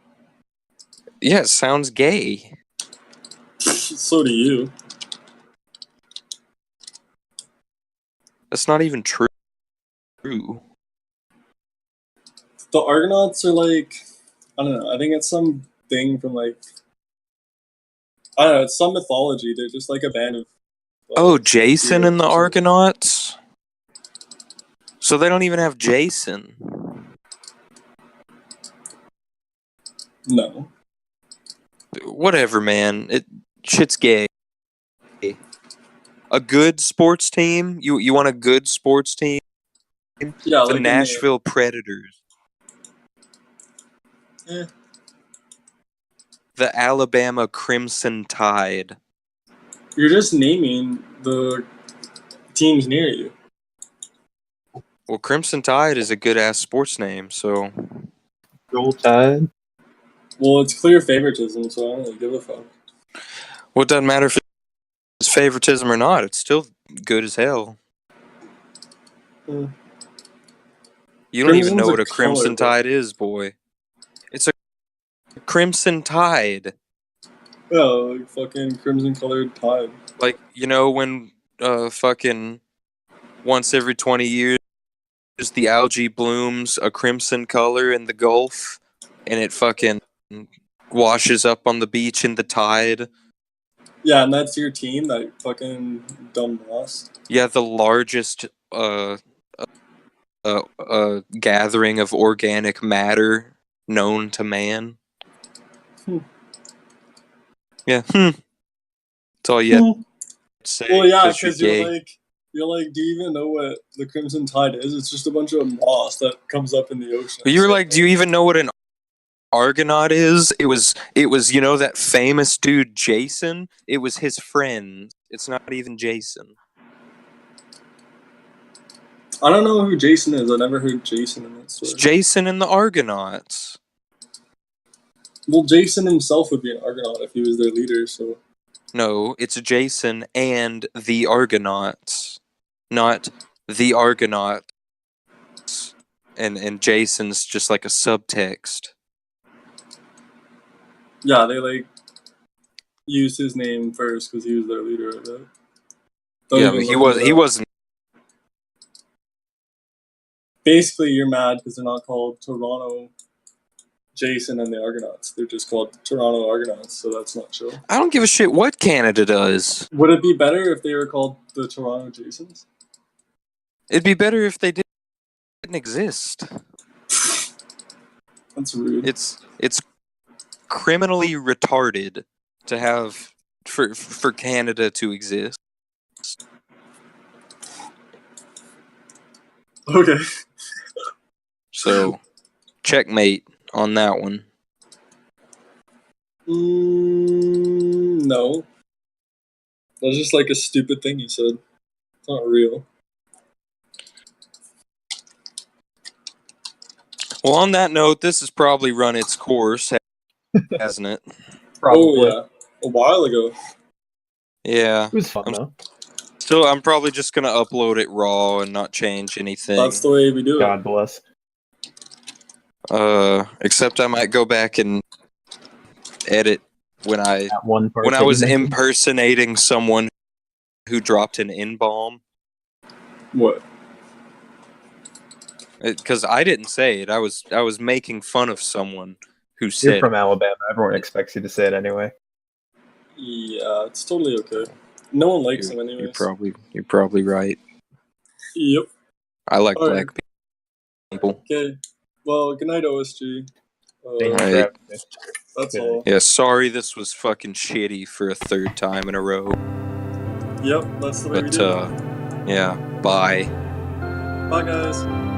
S1: Yeah, it sounds gay.
S2: So do you.
S1: That's not even true.
S2: The Argonauts are like, I don't know, I think it's some thing from like, I don't know, it's some mythology. They're just like a band of...
S1: Oh, Jason and the
S2: heroes.
S1: Argonauts? So they don't even have Jason.
S2: No.
S1: Whatever, man. Shit's gay. A good sports team? You want a good sports team?
S2: Yeah,
S1: The
S2: like
S1: Nashville Predators.
S2: Eh.
S1: The Alabama Crimson Tide.
S2: You're just naming the teams near you.
S1: Well, Crimson Tide is a good ass sports name, so
S3: Roll Tide.
S2: Well, it's clear favoritism, so I don't really give a fuck.
S1: well, it doesn't matter if it's favoritism or not. It's still good as hell.
S2: Hmm.
S1: You don't even
S2: Crimson's
S1: know
S2: a
S1: what a Crimson
S2: color,
S1: Tide is, boy. It's a Crimson Tide.
S2: Yeah, like fucking crimson colored tide.
S1: Like, you know when fucking once every 20 years the algae blooms a crimson color in the Gulf and it fucking washes up on the beach in the tide
S2: Yeah, and that's your team, that fucking dumb moss.
S1: Yeah, the largest gathering of organic matter known to man.
S2: Hmm.
S1: Yeah. That's all you have to say.
S2: Well, yeah,
S1: 'cause
S2: because
S1: you're gay.
S2: you're like, do you even know what the Crimson Tide is? It's just a bunch of moss that comes up in the ocean.
S1: But you were like, do you even know what an Argonaut is? It was that famous dude Jason. It was his friend. It's not even Jason.
S2: I don't know who Jason is. I never heard Jason in that
S1: It's
S2: story.
S1: Jason and the Argonauts.
S2: Well, Jason himself would be an Argonaut if he was their leader, so...
S1: No, it's Jason and the Argonauts, not the Argonauts. And Jason's just like a subtext.
S2: Yeah, they, like, used his name first because he was their leader, I bet.
S1: Yeah, but he wasn't.
S2: Basically, you're mad because they're not called Toronto Jason and the Argonauts. They're just called Toronto Argonauts, so that's not chill.
S1: I don't give a shit what Canada does.
S2: Would it be better if they were called the Toronto Jasons?
S1: It'd be better if they didn't exist.
S2: That's rude.
S1: It's criminally retarded to have for Canada to exist.
S2: Okay.
S1: So, checkmate on that one.
S2: No. That's just like a stupid thing you said. It's not real.
S1: Well, on that note, this has probably run its course, hasn't it?
S3: Probably.
S2: Oh, yeah. A while ago.
S1: Yeah.
S3: It was fun, though.
S1: Still, I'm probably just gonna upload it raw and not change anything.
S2: That's the way we do it.
S3: God bless.
S1: Except I might go back and edit when I
S3: That one part
S1: when I
S3: that you
S1: was
S3: mentioned.
S1: impersonating someone who dropped an N-bomb.
S2: What?
S1: Because I didn't say it. I was making fun of someone who
S3: You're
S1: said
S3: from Alabama. Everyone expects you to say it anyway.
S2: Yeah, it's totally okay. No one likes him anyways.
S1: You're probably right.
S2: Yep.
S1: I like
S2: All
S1: black people.
S2: Okay. Well, good night, OSG.
S3: Thank you for
S1: Right.
S3: having me.
S2: That's
S3: Good
S2: all.
S1: Yeah, sorry this was fucking shitty for a third time in a row.
S2: Yep, that's the way we
S1: But
S2: do it.
S1: yeah, bye.
S2: Bye, guys.